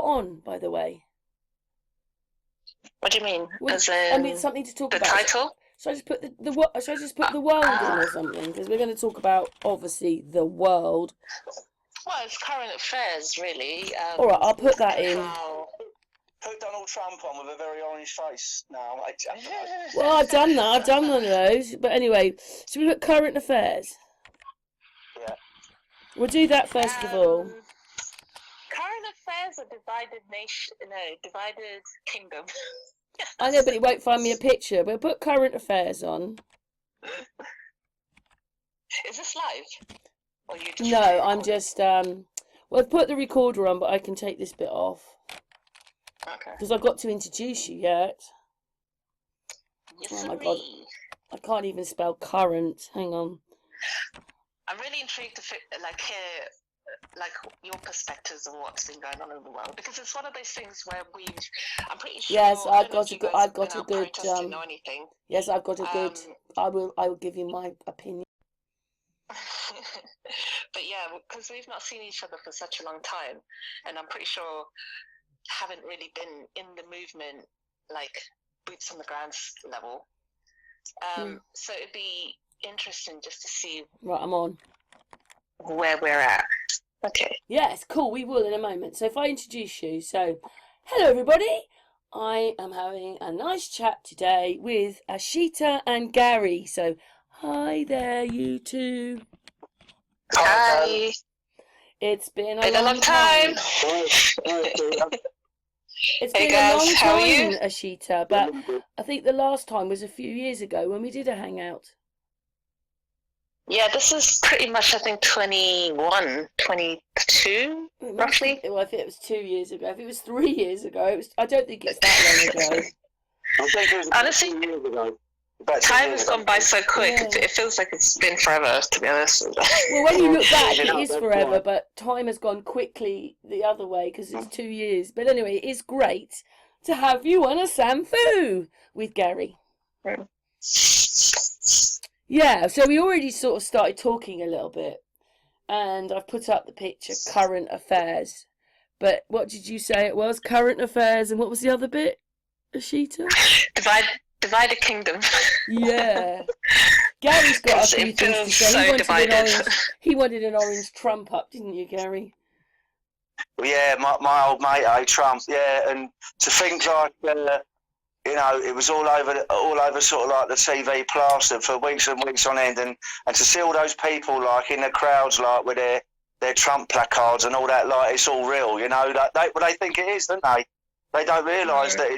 got on, by the way? What do you mean? As I mean, something to talk the about. title? Should I just put should I just put the world in or something? Because we're going to talk about, obviously, the world. Well, it's current affairs, really. All right, I'll put that in. Put Donald Trump on with a very orange face now. Well, I've done that. I've done one of those. But anyway, should we put current affairs? Yeah. We'll do that first of all. Current affairs are divided nation. No, divided kingdom. I know, but it won't find me a picture. We'll put current affairs on. Is this live? Or you just No, I'm just well, I've put the recorder on, but I can take this bit off. Okay. Because I've got to introduce you yet. Yes, oh my God. I can't even spell current. Hang on. I'm really intrigued to hear your perspectives on what's been going on in the world, because it's one of those things where I'm pretty sure. Yes, I've got a good. Know anything. Yes, I've got a good. I will give you my opinion. But yeah, because we've not seen each other for such a long time, and I'm pretty sure haven't really been in the movement, like boots on the ground level. So it'd be interesting just to see. Right, I'm on. Where we're at. Okay. Yes, cool. We will in a moment. So if I introduce you, hello everybody. I am having a nice chat today with Asita and Gary. So hi there, you two. Hi. It's been a long time. It's been a long time, Asita, but I think the last time was a few years ago when we did a hangout. Yeah, this is pretty much, I think, 21, 22, roughly. Well, I think it was 2 years ago. If it was 3 years ago, I don't think it's that long ago. I think it was honestly, 2 years ago. Time has gone by so quick. Yeah. It feels like it's been forever, to be honest. Well, when you look back, it is forever, but time has gone quickly the other way because it's 2 years. But anyway, it is great to have you on a SAMFU with Gary. Yeah, so we already sort of started talking a little bit, and I've put up the picture, current affairs. But what did you say it was? Current affairs, and what was the other bit, Asita? Divide a kingdom. Yeah. Gary's got a few things to say. So he wanted an orange Trump up, didn't you, Gary? Yeah, my old mate, Trump. Yeah, and to think like, you know, it was all over sort of like the TV plastered for weeks and weeks on end, and to see all those people like in the crowds like with their Trump placards and all that, like it's all real, you know. Like they think it is, don't they? They don't realise that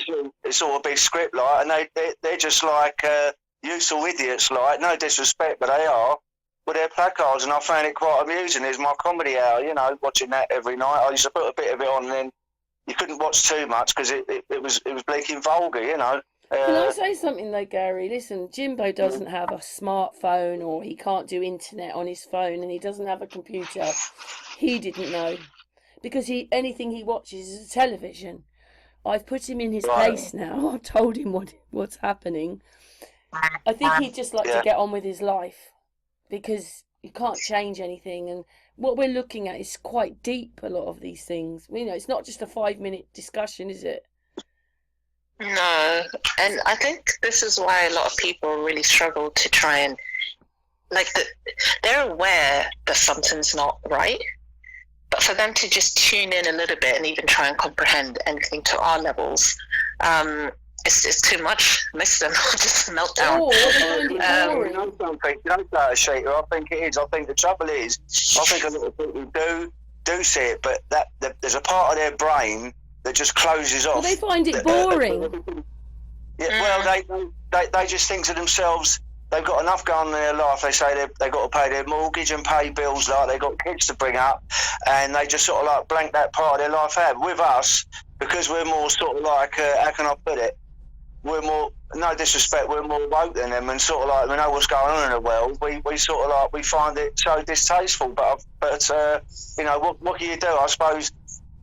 it's all a big script, like, and they're just like useful idiots, like, no disrespect, but they are, with their placards, and I found it quite amusing. It's my comedy hour, you know, watching that every night. I used to put a bit of it on, and then you couldn't watch too much because it was bleaking vulgar, you know. Can I say something though, Gary? Listen, Jimbo doesn't have a smartphone, or he can't do internet on his phone, and he doesn't have a computer. He didn't know, because anything he watches is a television. I've put him in his place now. I've told him what's happening. I think he'd just like to get on with his life, because you can't change anything, and what we're looking at is quite deep, a lot of these things. You know, it's not just a 5-minute discussion, is it? No, and I think this is why a lot of people really struggle to try and, like, they're aware that something's not right, but for them to just tune in a little bit and even try and comprehend anything to our levels, it's too much. Most of them just melt down. You know something? You know that, Asita? I think it is. I think the trouble is, I think a lot of people do see it, but there's a part of their brain that just closes off. Well, they find it boring. Well, they just think to themselves, they've got enough going on in their life. They say they've got to pay their mortgage and pay bills, like they've got kids to bring up, and they just sort of like blank that part of their life out. With us, because we're more sort of like, how can I put it? We're more, no disrespect, we're more woke than them, and sort of like we know what's going on in the world. We sort of like, we find it so distasteful. But you know, what can you do? I suppose,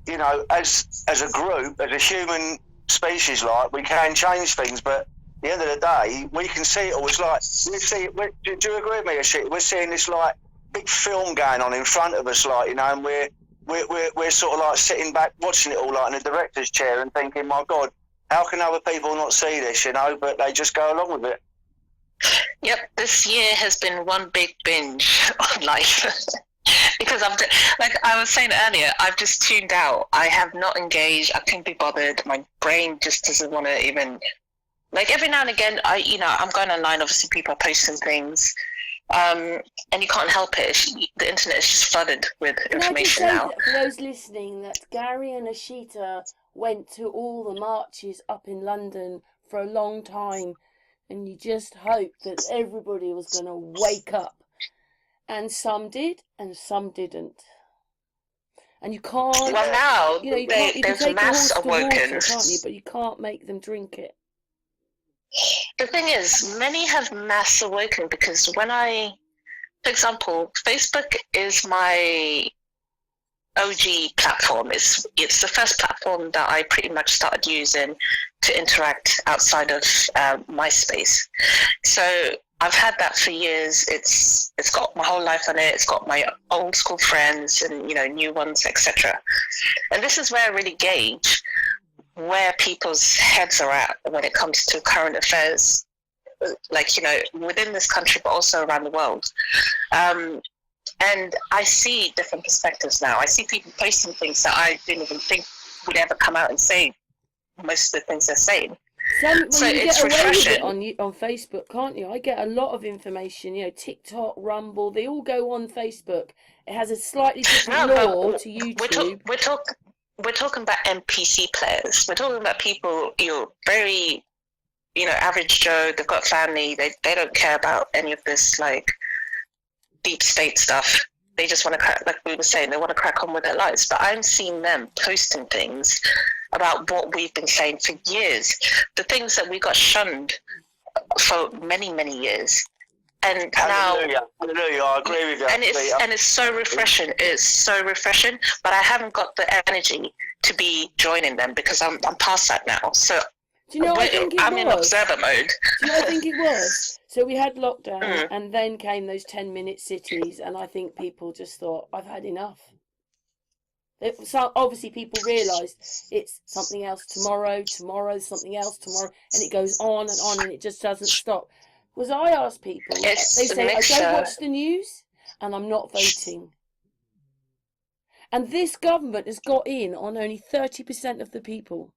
you know, as a group, as a human species, like, we can change things, but at the end of the day, we can see it all. It's like, do you agree with me, Asita? We're seeing this like big film going on in front of us, like, you know, and we're we're sort of like sitting back watching it all like in a director's chair and thinking, my God, how can other people not see this, you know? But they just go along with it. Yep, this year has been one big binge on life. Because like I was saying earlier, I've just tuned out. I have not engaged. I can't be bothered. My brain just doesn't want to even. Like every now and again, I'm going online. Obviously, people are posting things, and you can't help it. The internet is just flooded with information now. For those listening, that Gary and Asita went to all the marches up in London for a long time, and you just hoped that everybody was going to wake up. And some did, and some didn't. And you can't. Well, now you can there's take mass a horse to water, awakeness, can't you? But you can't make them drink it. The thing is, many have mass awakened because for example, Facebook is my OG platform. It's the first platform that I pretty much started using to interact outside of MySpace. So I've had that for years. It's got my whole life on it. It's got my old school friends and new ones, etc. And this is where I really gauge where people's heads are at when it comes to current affairs, like within this country, but also around the world. And I see different perspectives now. I see people posting things that I didn't even think would ever come out and say most of the things they're saying. So you it's get away refreshing. with it on Facebook, can't you? I get a lot of information, TikTok, Rumble, they all go on Facebook. It has a slightly different law to YouTube. We're talking about NPC players. We're talking about people, very, average Joe. They've got family. They don't care about any of this like deep state stuff. They just want to crack, like we were saying, they want to crack on with their lives. But I'm seeing them posting things about what we've been saying for years, the things that we got shunned for many, many years. And Hallelujah. now, Hallelujah, I agree with you. And it's so refreshing. It's so refreshing. But I haven't got the energy to be joining them because I'm past that now. So do you know what I think it I'm was? in observer mode. Do you know what I think it was? So we had lockdown, and then came those 10-minute cities, and I think people just thought, I've had enough. So obviously people realised it's something else tomorrow, something else tomorrow, and it goes on, and it just doesn't stop. Was I ask people, they say, I don't watch the news, and I'm not voting. And this government has got in on only 30% of the people.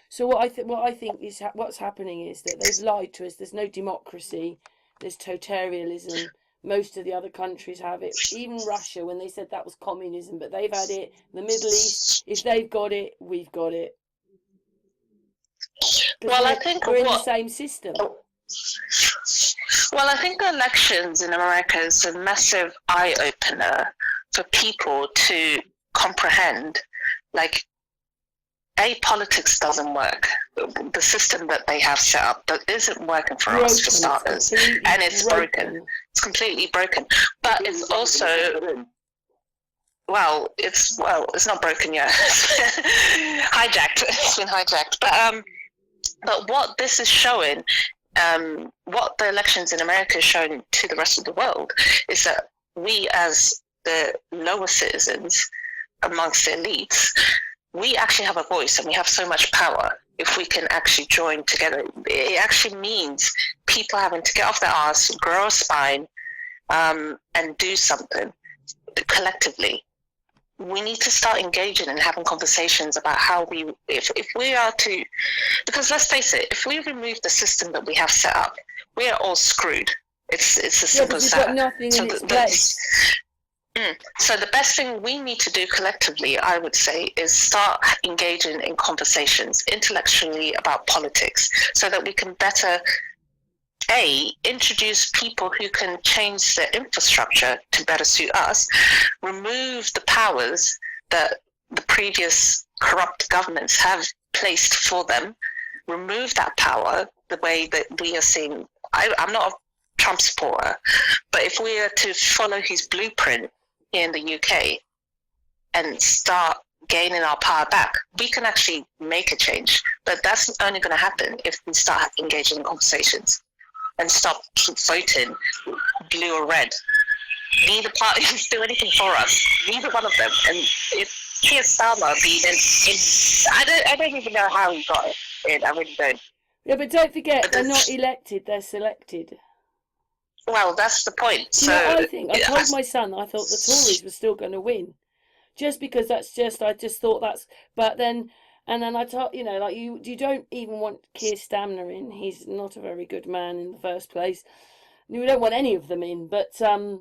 So what I think is what's happening is that they've lied to us. There's no democracy. There's totalitarianism. Most of the other countries have it. Even Russia, when they said that was communism, but they've had it. The Middle East, if they've got it, we've got it. Well, I think we're in the same system. Well, I think the elections in America is a massive eye-opener for people to comprehend, like, politics doesn't work. The system that they have set up that isn't working for us, for starters, and it's broken. It's completely broken. But it's also, it's not broken yet. Hijacked. It's been hijacked. But what this is showing, what the elections in America is showing to the rest of the world, is that we, as the lower citizens amongst the elites, we actually have a voice and we have so much power if we can actually join together. It actually means people having to get off their arse, grow a spine, and do something collectively. We need to start engaging and having conversations about how if we are to, because let's face it, if we remove the system that we have set up, we are all screwed. It's as simple as that. Got nothing in its place. So the best thing we need to do collectively, I would say, is start engaging in conversations intellectually about politics so that we can better, introduce people who can change the infrastructure to better suit us, remove the powers that the previous corrupt governments have placed for them, remove that power the way that we are seeing. I'm not a Trump supporter, but if we are to follow his blueprint in the UK and start gaining our power back, we can actually make a change. But that's only going to happen if we start engaging in conversations and stop voting blue or red. neither parties do anything for us. Neither one of them. And if Keir Starmer being I don't even know how he got it in. I really don't. Yeah, but don't forget, they're not elected, they're selected. Well, that's the point. So I told my son I thought the Tories were still going to win, just because I just thought that's. But then, and then I told like you don't even want Keir Starmer in. He's not a very good man in the first place. You don't want any of them in, but I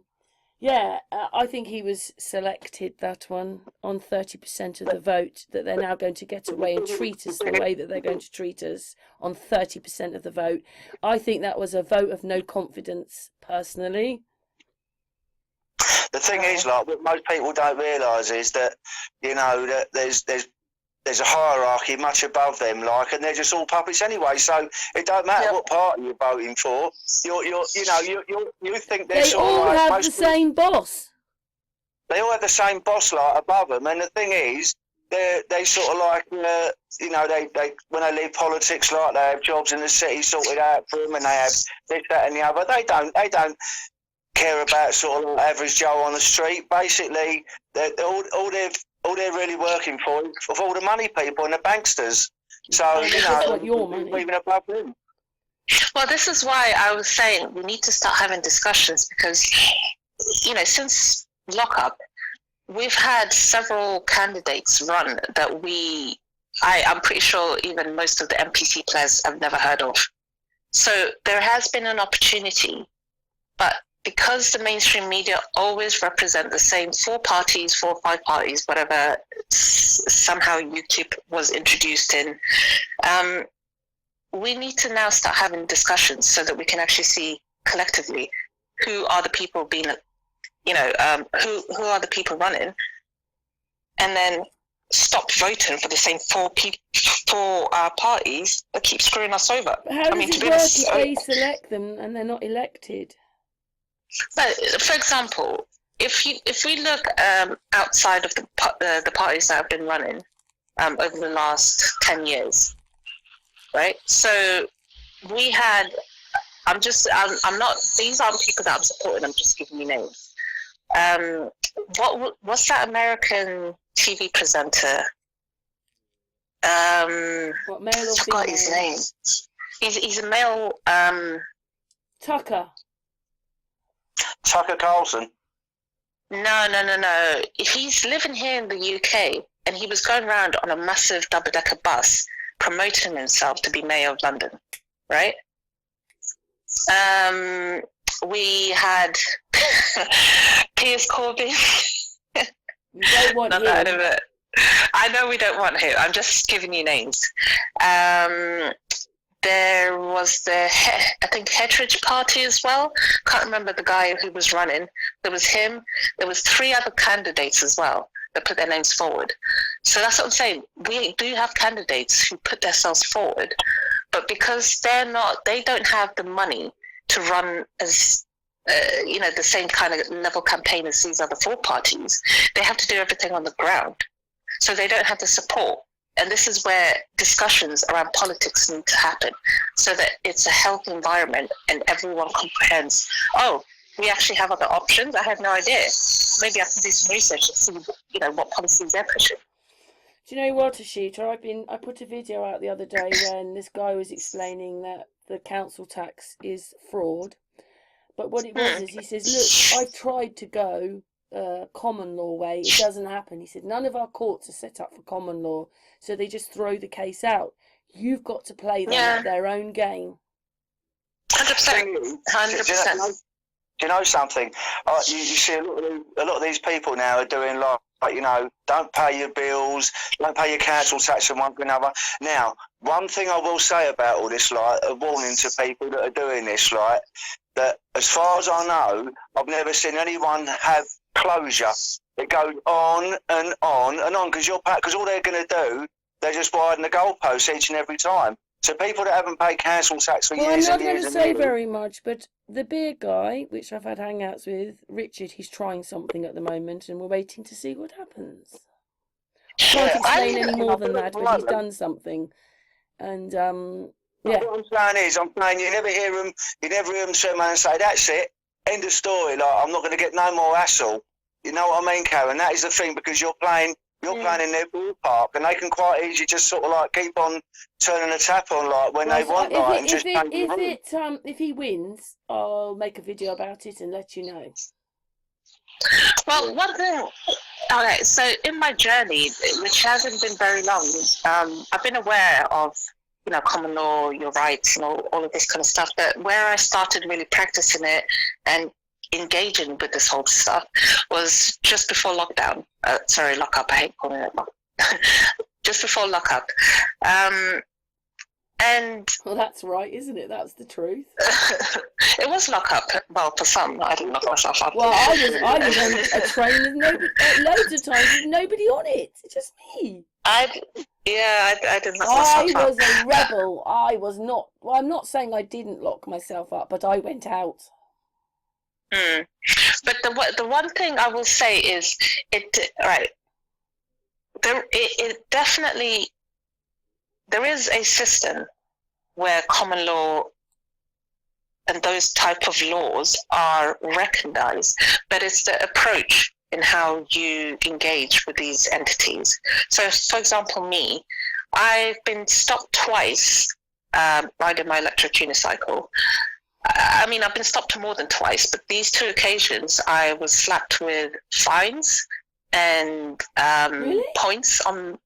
think he was selected, that one, on 30% of the vote, that they're now going to get away and treat us the way that they're going to treat us on 30% of the vote. I think that was a vote of no confidence, personally. The thing is, like, what most people don't realise is that, that there's a hierarchy much above them, like, and they're just all puppets anyway. So it don't matter what party you're voting for. You think they're they all like, have the same boss. They all have the same boss, like, above them. And the thing is, they sort of like, they when they leave politics, like, they have jobs in the city sorted out for them, and they have this, that, and the other. They don't care about sort of average Joe on the street. Basically, all they're really working for is of all the money people and the banksters. So, even above them. Well, this is why I was saying we need to start having discussions, because, since lockup, we've had several candidates run that I'm pretty sure even most of the NPC players have never heard of. So there has been an opportunity, but because the mainstream media always represent the same 4 or 5 parties, whatever somehow YouTube was introduced in, we need to now start having discussions so that we can actually see collectively who are the people being, who are the people running, and then stop voting for the same 4 parties that keep screwing us over. But how does it work if they select them and they're not elected? But for example, if we look outside of the parties that have been running over the last 10 years, right? So we had. I'm not. These aren't people that I'm supporting. I'm just giving you names. What's that American TV presenter? What, male or female? I forgot his name. He's a male. Tucker Carlson. No. He's living here in the UK, and he was going around on a massive double-decker bus promoting himself to be mayor of London, right? We had Piers Corbyn. You don't want him. I know we don't want him. I'm just giving you names. There was the Hetheridge Party as well. Can't remember the guy who was running. There was him. There was 3 other candidates as well that put their names forward. So that's what I'm saying. We do have candidates who put themselves forward, but because they don't have the money to run as the same kind of level campaign as these other 4 parties, they have to do everything on the ground. So they don't have the support. And this is where discussions around politics need to happen, so that it's a healthy environment and everyone comprehends, oh, we actually have other options. I had no idea. Maybe I can do some research and see, what policies they're pushing. Do you know what, Asita? I put a video out the other day when this guy was explaining that the council tax is fraud. But what it was is, he says, look, I've tried to go common law way. It doesn't happen. He said, none of our courts are set up for common law, so they just throw the case out. You've got to play them at their own game. 100%. 100%. Do you know something? You see a lot of these people now are doing like, don't pay your bills, don't pay your council tax and one thing another. Now, one thing I will say about all this, like, a warning to people that are doing this, like, that as far as I know, I've never seen anyone have closure. It goes on and on and on, because all they're going to do, they're just widen the goalposts each and every time. So people that haven't paid council tax for years and years and years... I'm not going to say very much, but the beer guy, which I've had hangouts with, Richard, he's trying something at the moment, and we're waiting to see what happens. I can't explain any more than that, but he's done something. And, What I'm saying is, you never hear them turn around and say, that's it, End of story. Like, I'm not going to get no more hassle. You know what I mean, Karen? That is the thing, because you're playing in their ballpark, and they can quite easily just sort of like keep on turning the tap on, like when they want, like, and just change the rules. If he wins, I'll make a video about it and let you know. Well, one thing. Okay, so in my journey, which hasn't been very long, I've been aware of, you know, common law, your rights, and all of this kind of stuff. But where I started really practicing it and engaging with this whole stuff was just before lockdown. Lockup. I hate calling it lock. Just before lockup. And well, that's right, isn't it? That's the truth. It was lockup. Well, for some, I didn't lock myself up. Well, I was on a train with nobody, loads of times with nobody on it. Just me. I didn't lock myself up. I was a rebel. I was not. Well, I'm not saying I didn't lock myself up, but I went out. But the one thing I will say is it definitely, there is a system where common law and those type of laws are recognized, but it's the approach in how you engage with these entities. So, for example, me, I've been stopped twice riding my electric unicycle. I mean, I've been stopped more than twice, but these two occasions I was slapped with fines and points on.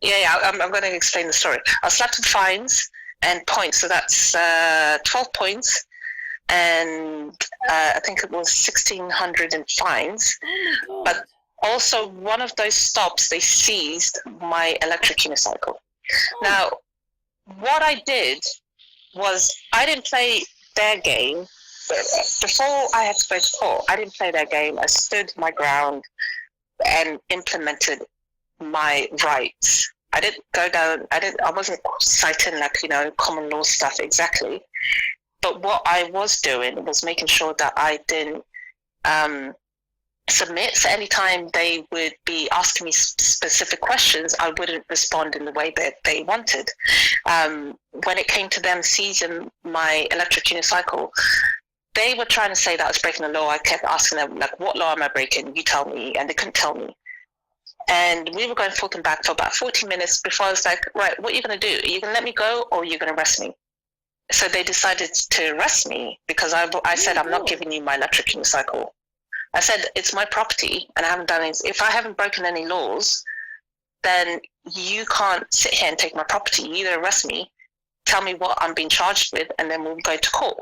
I'm going to explain the story. I was slapped with fines and points, so that's 12 points, and I think it was 1,600 in fines. Oh, but also, one of those stops, they seized my electric unicycle. Now, what I did was I didn't play their game. Before I had to go to court, I didn't play their game. I stood my ground and implemented my rights. I didn't go down. I wasn't citing, like, you know, common law stuff exactly. But what I was doing was making sure that I didn't submit. So anytime they would be asking me specific questions, I wouldn't respond in the way that they wanted. When it came to them seizing my electric unicycle, they were trying to say that I was breaking the law. I kept asking them, like, what law am I breaking? You tell me. And they couldn't tell me. And we were going forth and back for about 40 minutes before I was like, right, what are you going to do? Are you going to let me go, or are you going to arrest me? So they decided to arrest me because I said, I'm not giving you my electric unicycle. I said, it's my property and I haven't done anything. If I haven't broken any laws, then you can't sit here and take my property. You either arrest me, tell me what I'm being charged with, and then we'll go to court.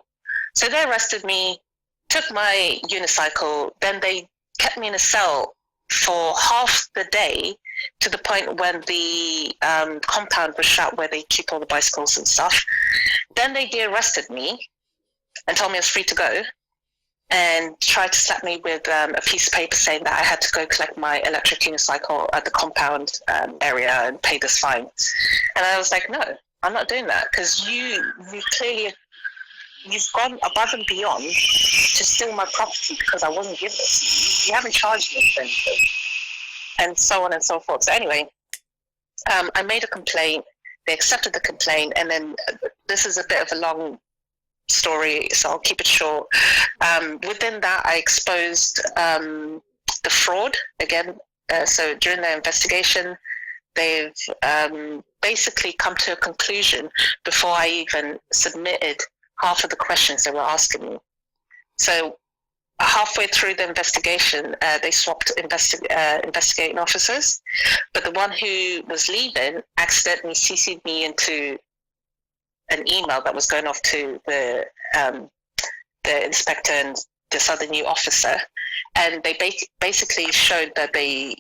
So they arrested me, took my unicycle, then they kept me in a cell for half the day, to the point when the compound was shut where they keep all the bicycles and stuff. Then they de-arrested me and told me I was free to go, and tried to slap me with a piece of paper saying that I had to go collect my electric unicycle at the compound area and pay this fine. And I was like, no, I'm not doing that, because you clearly, you've gone above and beyond to steal my property because I wasn't given it. You haven't charged me for anything. And so on and so forth. So anyway, I made a complaint. They accepted the complaint. And then this is a bit of a long story, so I'll keep it short. Within that, I exposed the fraud again. So during the investigation, they've basically come to a conclusion before I even submitted half of the questions they were asking me. So halfway through the investigation, they swapped investigating officers, but the one who was leaving accidentally CC'd me into an email that was going off to the inspector and this other new officer, and they basically showed that they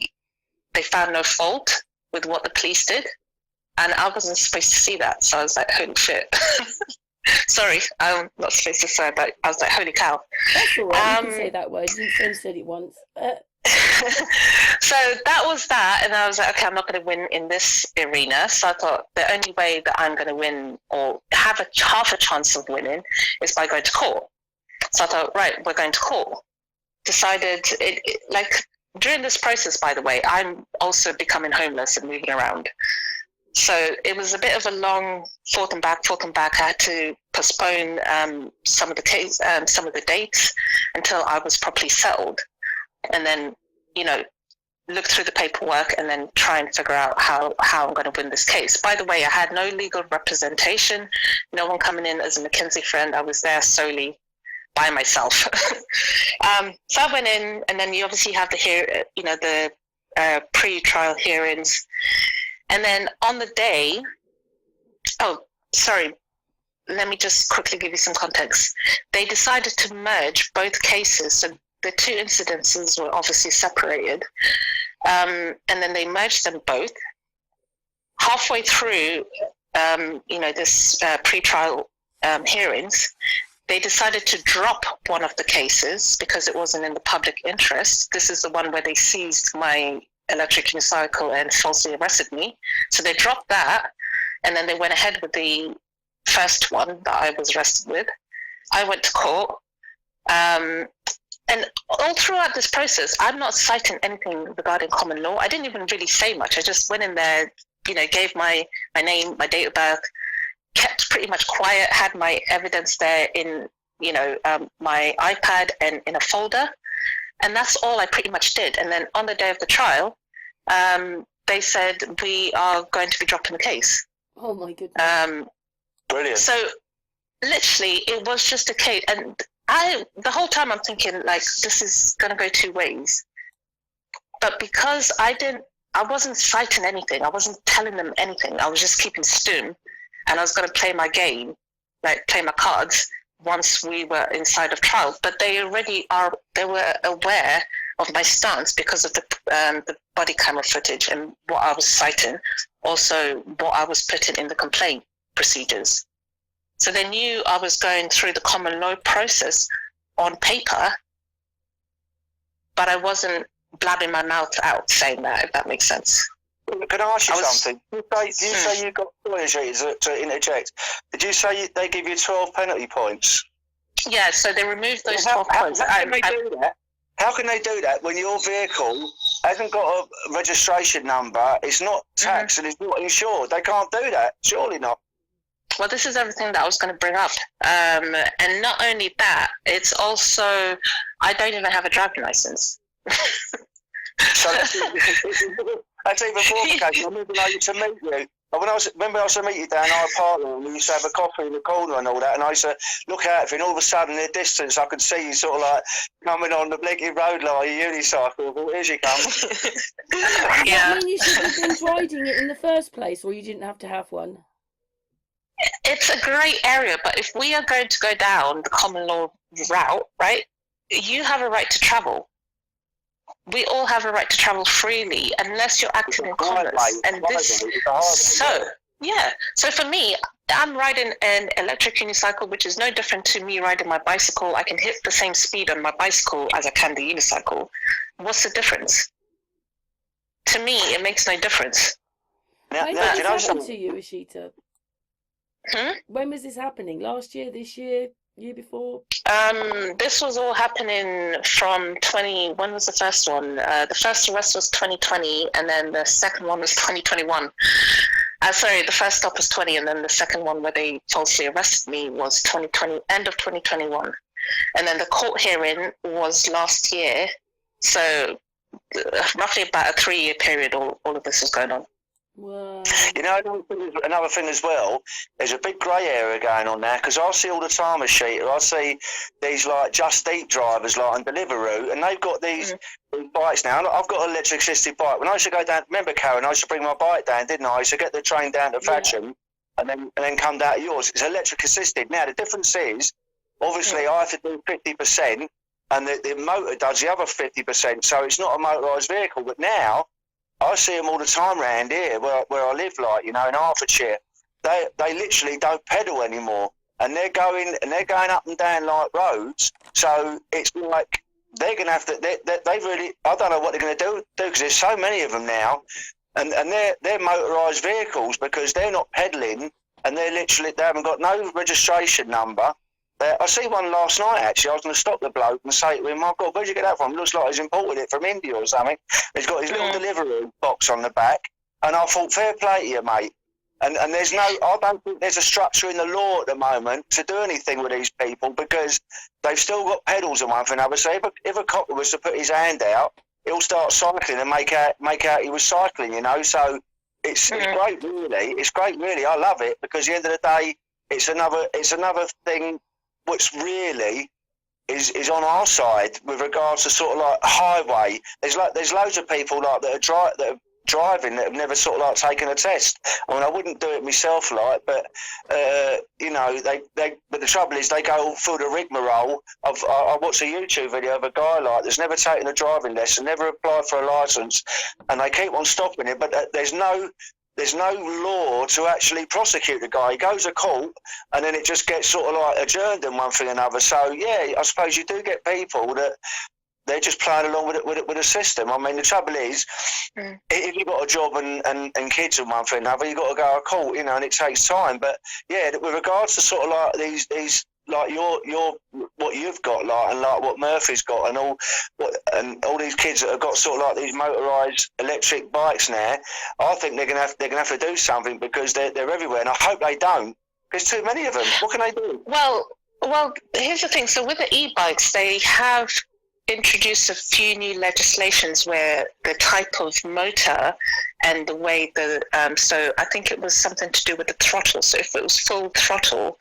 found no fault with what the police did, and I wasn't supposed to see that, so I was like, holy shit. Sorry, I'm not supposed to say that. I was like, holy cow. That's all right, you can say that word. You said it once. So that was that, and I was like, okay, I'm not going to win in this arena. So I thought the only way that I'm going to win or have half a chance of winning is by going to court. So I thought, right, we're going to court. Decided, like, during this process, by the way, I'm also becoming homeless and moving around. So it was a bit of a long forth and back. I had to postpone some of the dates until I was properly settled, and then, look through the paperwork and then try and figure out how I'm going to win this case. By the way, I had no legal representation, no one coming in as a McKinsey friend. I was there solely by myself. So I went in, and then you obviously have the pre-trial hearings. And then on the day, let me just quickly give you some context. They decided to merge both cases. So the two incidences were obviously separated. And then they merged them both. Halfway through, this pre-trial hearings, they decided to drop one of the cases because it wasn't in the public interest. This is the one where they seized my electric unicycle and falsely arrested me. So they dropped that, and then they went ahead with the first one that I was arrested with. I went to court. And all throughout this process, I'm not citing anything regarding common law. I didn't even really say much. I just went in there, gave my name, my date of birth, kept pretty much quiet, had my evidence there in, my iPad and in a folder. And that's all I pretty much did. And then on the day of the trial, they said, we are going to be dropping the case. Oh, my goodness. Brilliant. So literally, it was just a case. And the whole time I'm thinking, like, this is going to go two ways. But because I wasn't citing anything, I wasn't telling them anything, I was just keeping stum, and I was going to play my game, like play my cards once we were inside of trial. But they were aware of my stance because of the body camera footage and what I was citing, also what I was putting in the complaint procedures. So they knew I was going through the common law process on paper, but I wasn't blabbing my mouth out saying that, if that makes sense. Can I ask you something? Did you say you got lawyers to interject? Did you say they give you 12 penalty points? Yeah, so they removed those 12 points. How can they do that? How can they do that when your vehicle hasn't got a registration number, it's not taxed, and it's not insured? They can't do that. Surely not. Well, this is everything that I was going to bring up. And not only that, it's also, I don't even have a driving license. So that's even more complicated. I remember I used to meet you. I used to meet you down our apartment, and we used to have a coffee in the corner and all that, and I used to look out for you, and all of a sudden in the distance I could see you sort of like coming on the blinking road line, your unicycle. Well, here she comes. Yeah. I mean, you should have been riding it in the first place, or you didn't have to have one. It's a grey area, but if we are going to go down the common law route, right, you have a right to travel. We all have a right to travel freely unless you're acting in commerce. And this, so for me, I'm riding an electric unicycle, which is no different to me riding my bicycle. I can hit the same speed on my bicycle as I can the unicycle. What's the difference? To me, it makes no difference. When did this happen to you, Asita? Hmm? When was this happening? Last year, this year, year before? This was all happening from when was the first one? The first arrest was 2020, and then the second one was 2021. Sorry, the first stop was 20, and then the second one where they falsely arrested me was 2020, end of 2021. And then the court hearing was last year. So roughly about a 3-year period, all of this is going on. Wow. You know, another thing as well, there's a big grey area going on now, because I see all the time, Asita, I see these like Just Eat drivers like on Deliveroo, and they've got these bikes now. I've got an electric assisted bike. When I used to go down, remember Karen, I used to bring my bike down, didn't I? I used to get the train down to Thatcham and then come down to yours. It's electric assisted. Now the difference is, obviously I have to do 50%, and the motor does the other 50%, so it's not a motorised vehicle. But now I see them all the time around here where I live, like, you know, in Hertfordshire. They literally don't pedal anymore, and they're going up and down like roads. So it's like they're going to have to. They really, I don't know what they're going to do because there's so many of them now, and they're motorised vehicles because they're not pedaling, and they haven't got no registration number. I see one last night, actually. I was going to stop the bloke and say to him, "My God, where'd you get that from? It looks like he's imported it from India or something." He's got his little delivery box on the back. And I thought, fair play to you, mate. And there's no, I don't think there's a structure in the law at the moment to do anything with these people because they've still got pedals and one for another. So if a copper was to put his hand out, he'll start cycling and make out he was cycling, you know. So it's great, really. It's great, really. I love it because at the end of the day, it's another thing which really is on our side with regards to sort of like highway. There's loads of people like that are driving that have never sort of like taken a test. I mean, I wouldn't do it myself, like, but you know, but the trouble is they go through the rigmarole of. I watched a YouTube video of a guy like that's never taken a driving lesson, never applied for a license, and they keep on stopping it. But there's no law to actually prosecute the guy. He goes to court, and then it just gets sort of like adjourned and one thing and another. So yeah, I suppose you do get people that. They're just playing along with the system. I mean, the trouble is, if you've got a job and kids and one thing or another, you've got to go to court, you know, and it takes time. But yeah, with regards to sort of like these like your what you've got, like, and like what Murphy's got, and all these kids that have got sort of like these motorised electric bikes now, I think they're gonna have to do something because they're everywhere, and I hope they don't. There's too many of them. What can they do? Well, here's the thing. So with the e-bikes, they have introduced a few new legislations where the type of motor and the way so I think it was something to do with the throttle. So if it was full throttle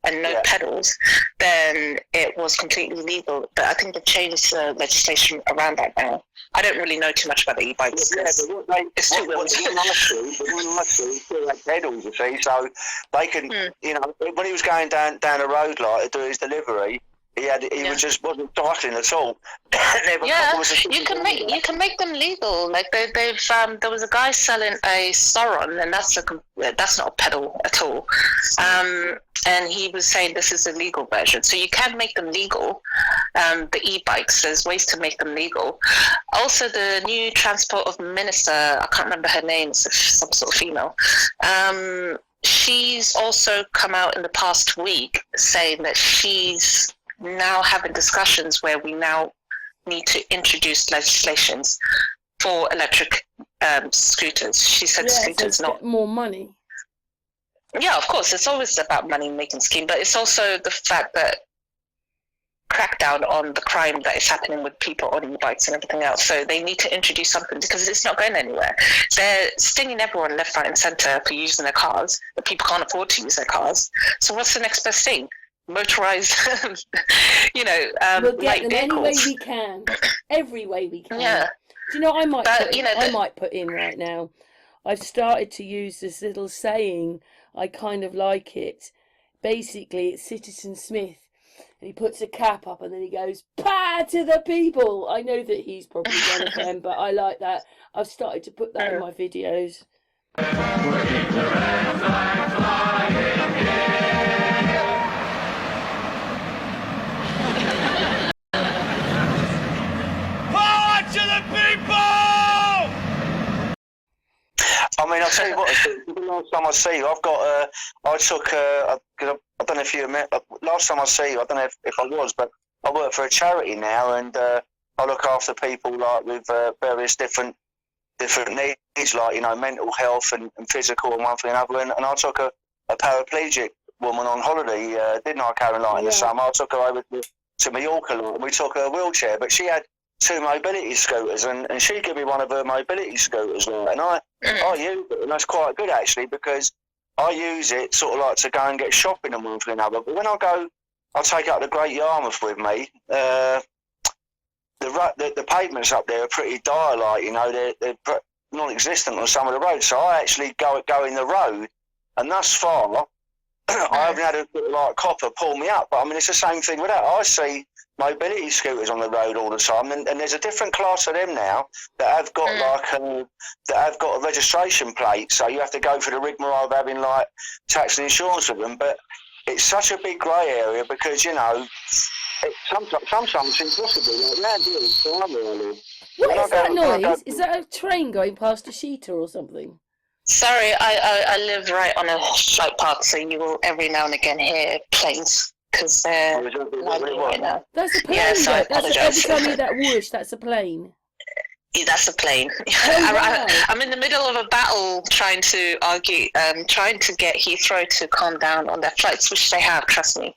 and no pedals, then it was completely legal. But I think they've changed the legislation around that now. I don't really know too much about the e-bikes. It's too What still like pedals, you see, so they can, you know, when he was going down the road like to do his delivery, he wasn't cycling at all. You can make them legal. Like they've there was a guy selling a Sauron, and that's not a pedal at all. And he was saying this is a legal version, so you can make them legal. The e-bikes, there's ways to make them legal. Also, the new transport of minister, I can't remember her name, it's some sort of female. She's also come out in the past week saying that she's now having discussions where we now need to introduce legislations for electric scooters. She said scooters not more money. Yeah, of course, it's always about money making scheme, but it's also the fact that crackdown on the crime that is happening with people on e-bikes and everything else. So they need to introduce something because it's not going anywhere. They're stinging everyone left, right, and centre for using their cars, but people can't afford to use their cars. So what's the next best thing? Motorized, you know, we'll get like them vehicles. any way we can, every way we can. Yeah. Do you know, I might put in right now. I've started to use this little saying. I kind of like it. Basically, it's Citizen Smith, and he puts a cap up, and then he goes, "Pa to the people." I know that he's probably one of them, but I like that. I've started to put that in my videos. I mean, I'll tell you what, the last time I see you, I don't know if you met, last time I see you, I don't know if I was, but I work for a charity now, and I look after people like with various different needs, like, you know, mental health and physical and one thing and another, and I took a paraplegic woman on holiday, didn't I, Karen, like in the summer? I took her over to Mallorca, and we took her wheelchair, but she had 2 mobility scooters, and she gave me one of her mobility scooters, and I use it, and that's quite good actually, because I use it sort of like to go and get shopping and one thing and another. But when I take out the Great Yarmouth with me. The pavements up there are pretty dire, like, you know, they're non-existent on some of the roads. So I actually go in the road, and thus far, I haven't had a like copper pull me up. But I mean, it's the same thing with that. I see mobility scooters on the road all the time, and there's a different class of them now that have got that have got a registration plate. So you have to go for the rigmarole of having like tax and insurance with them. But it's such a big grey area because, you know, sometimes it's impossible. Like round here in Farmer, what is that noise? Is that a train going past a sheeter or something? Sorry, I live right on a flight path, so you will every now and again hear planes because they're landing right now. That's a plane. Yeah, so I every time you hear that whoosh, that's a plane. Yeah, that's a plane. Oh, wow. I'm in the middle of a battle trying to argue, trying to get Heathrow to calm down on their flights, which they have, trust me.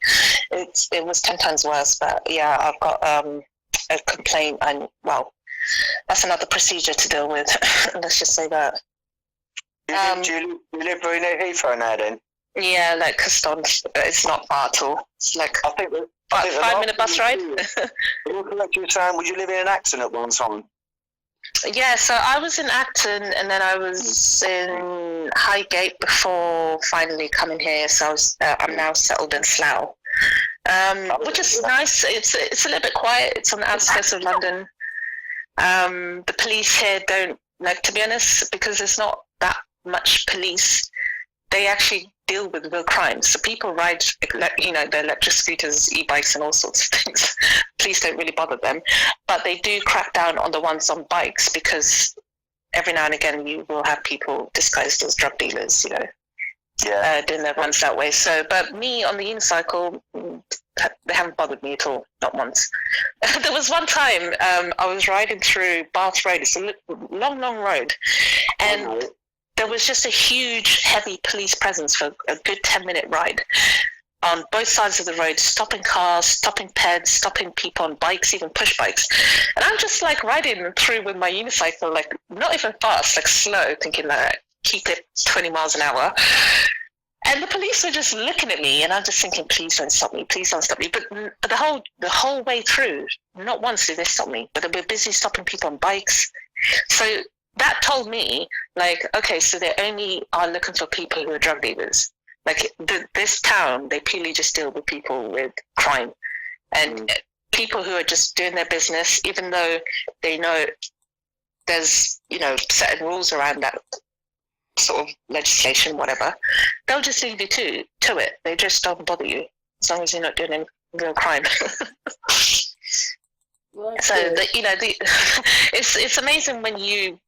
It was 10 times worse, but yeah, I've got a complaint, and well, that's another procedure to deal with. Let's just say that. Do you live very near Heathrow now then? Yeah, like Custons. It's not far at all. It's like I think about 5-minute bus ride. You're correct in saying, would you live in an Acton at one time? Yeah, so I was in Acton, and then I was in Highgate before finally coming here. So I'm now settled in Slough, which is nice. It's a little bit quiet. It's on the outskirts of London. The police here don't, like, to be honest, because there's not that much police. They actually deal with real crimes. So people ride, their electric scooters, e-bikes, and all sorts of things. Police don't really bother them, but they do crack down on the ones on bikes, because every now and again you will have people disguised as drug dealers, doing their runs that way. So, but me on the unicycle, they haven't bothered me at all, not once. There was one time I was riding through Bath Road. It's a long, long road, and there was just a huge, heavy police presence for a good 10-minute ride on both sides of the road, stopping cars, stopping peds, stopping people on bikes, even push bikes. And I'm just like riding through with my unicycle, like not even fast, like slow, thinking like keep it 20 miles an hour. And the police were just looking at me, and I'm just thinking, please don't stop me, please don't stop me. But the whole way through, not once did they stop me, but they were busy stopping people on bikes. So that told me, like, okay, so they only are looking for people who are drug dealers. Like, this town, they purely just deal with people with crime. And people who are just doing their business, even though they know there's, certain rules around that sort of legislation, whatever, they'll just leave you to it. They just don't bother you, as long as you're not doing any real crime. Well, so, it's amazing when you,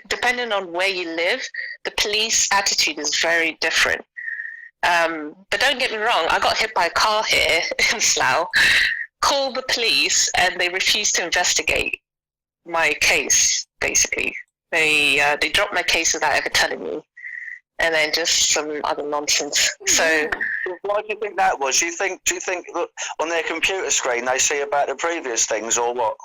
depending on where you live, the police attitude is very different. But don't get me wrong, I got hit by a car here in Slough, called the police, and they refused to investigate my case, basically. They dropped my case without ever telling me, and then just some other nonsense. So why do you think that was? Do you think that on their computer screen they see about the previous things, or what?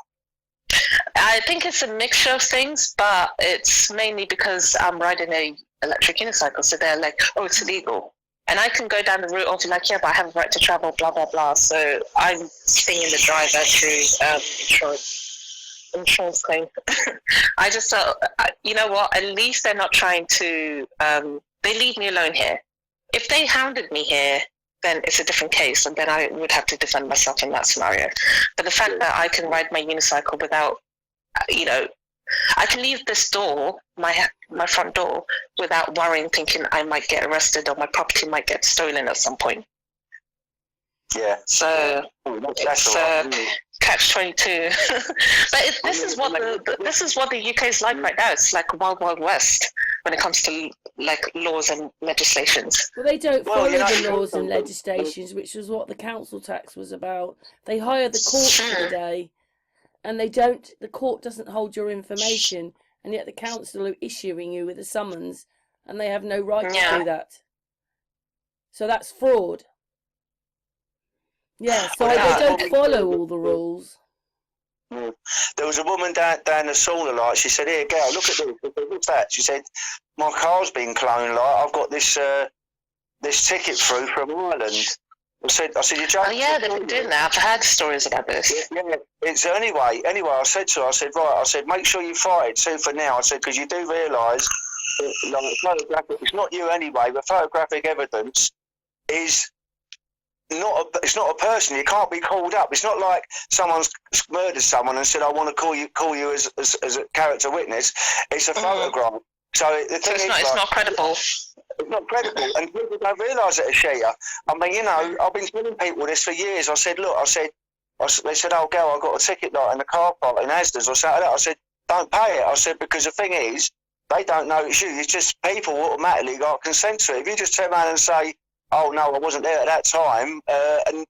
I think it's a mixture of things, but it's mainly because I'm riding a electric unicycle, so they're like, oh, it's illegal. And I can go down the route of like, yeah, but I have a right to travel, blah, blah, blah. So I'm stinging the driver through insurance claim. I just thought, you know what, at least they're not trying to, they leave me alone here. If they hounded me here, then it's a different case, and then I would have to defend myself in that scenario. But the fact that I can ride my unicycle without, I can leave this door, my front door, without worrying, thinking I might get arrested or my property might get stolen at some point. Yeah. So it's catch-22. But this is what the UK is like right now. It's like Wild Wild West when it comes to like laws and legislations. Well, they don't follow the laws and legislations, which was what the council tax was about. They hire the courts for the day, and the court doesn't hold your information, and yet the council are issuing you with a summons, and they have no right to do that. So that's fraud. Yeah, so they don't follow all the rules. There was a woman down the sauna, like, she said, here, girl, look at this. I said, what's that? She said, my car's been cloned, like, I've got this ticket through from Ireland. I said, you're joking? Oh, yeah, they've been doing that. I've heard stories about this. Yeah, it's anyway, I said to her, I said, right, I said, make sure you fight it too for now. I said, because you do realise, like, it's not you anyway, but photographic evidence is it's not a person. You can't be called up. It's not like someone's murdered someone and said, I want to call you as a character witness. It's a photograph. So the thing it's not credible. It's not credible, and people don't realise it, Asita. I mean, I've been telling people this for years. I said, look, they said, oh, girl, I got a ticket like in the car park in Asda's or Saturday. I said, don't pay it. I said, because the thing is, they don't know it's you. It's just people automatically got consent to it. If you just turn around and say, oh no, I wasn't there at that time, and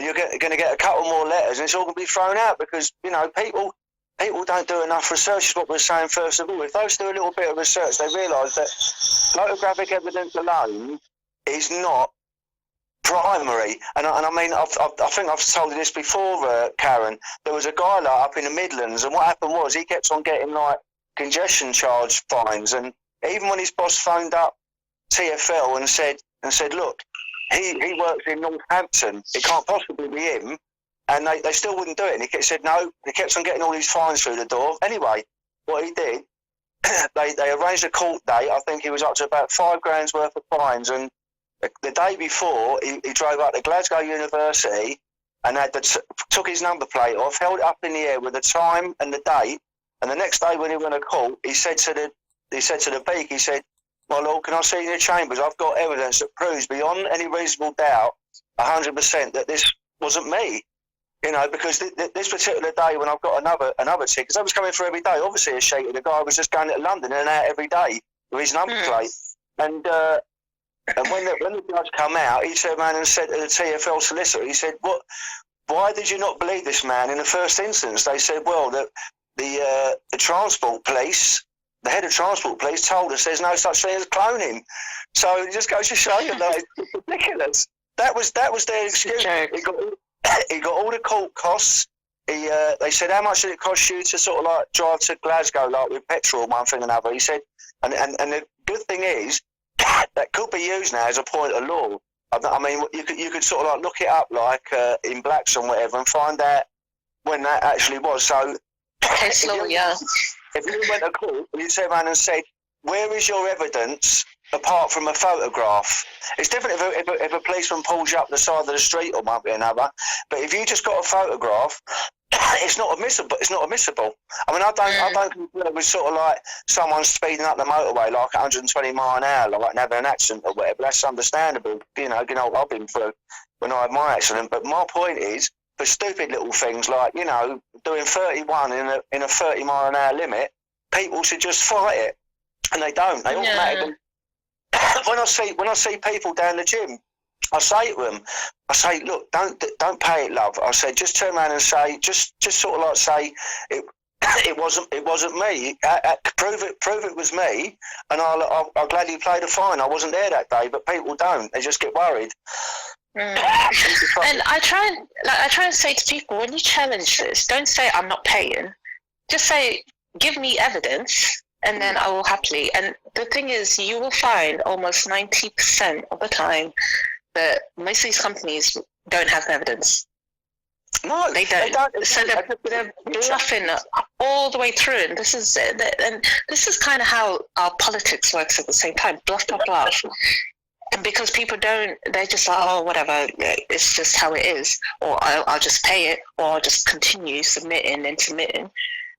you're going to get a couple more letters, and it's all going to be thrown out because people people don't do enough research, is what we're saying first of all. If those do a little bit of research, they realise that photographic evidence alone is not primary. And I mean, I think I've told you this before, Karen. There was a guy like up in the Midlands, and what happened was he kept on getting like congestion charge fines, and even when his boss phoned up TfL and said, look, he works in Northampton, it can't possibly be him, and they still wouldn't do it. And he said no. He kept on getting all these fines through the door. Anyway, what he did, they arranged a court date. I think he was up to about £5,000 worth of fines, and the day before, he drove up to Glasgow University and took his number plate off, held it up in the air with the time and the date. And the next day, when he went to court, he said to the beak, he said, "My lord, can I see in the chambers? I've got evidence that proves beyond any reasonable doubt, 100%, that this wasn't me." You know, because this particular day when I've got another ticket, because I was coming through every day. Obviously, a sheet of the guy was just going to London in and out every day with his number plate, and. And when the judge come out, he turned around and said to the TfL solicitor, he said, why did you not believe this man in the first instance? They said, well, the transport police, the head of transport police told us there's no such thing as cloning. So it just goes to show you that it's ridiculous. That was their excuse. He got all the court costs. They said, how much did it cost you to sort of like drive to Glasgow, like with petrol, one thing and another? He said, and the good thing is, that could be used now as a point of law. I mean, you could sort of like look it up, like in Blacks and whatever, and find out when that actually was. So, case law, yeah. If you went to court and you turned around and said, "Where is your evidence apart from a photograph?" It's different if a policeman pulls you up the side of the street or might be another. But if you just got a photograph, it's not admissible. It's not admissible. I mean, I don't compare with sort of like someone speeding up the motorway like 120 mile an hour, like having an accident or whatever. That's understandable. You know what I've been through when I had my accident. But my point is, for stupid little things like, you know, doing 31 in a 30 mile an hour limit, people should just fight it, and they don't. They automatically. When I see people down the gym, I say to them, look, don't pay it, love. I said, just turn around and say, just sort of like say, it wasn't me. Prove it was me, and I'll gladly pay the fine. I wasn't there that day, but people don't. They just get worried. And I try and say to people, when you challenge this, don't say I'm not paying. Just say, give me evidence, and then I will happily. And the thing is, you will find almost 90% of the time that most of these companies don't have evidence. No, they don't. So they're bluffing all the way through, and this is kind of how our politics works at the same time. Bluff, bluff, bluff. And because people don't, they're just like, oh, whatever, it's just how it is, or I'll just pay it, or I'll just continue submitting and submitting.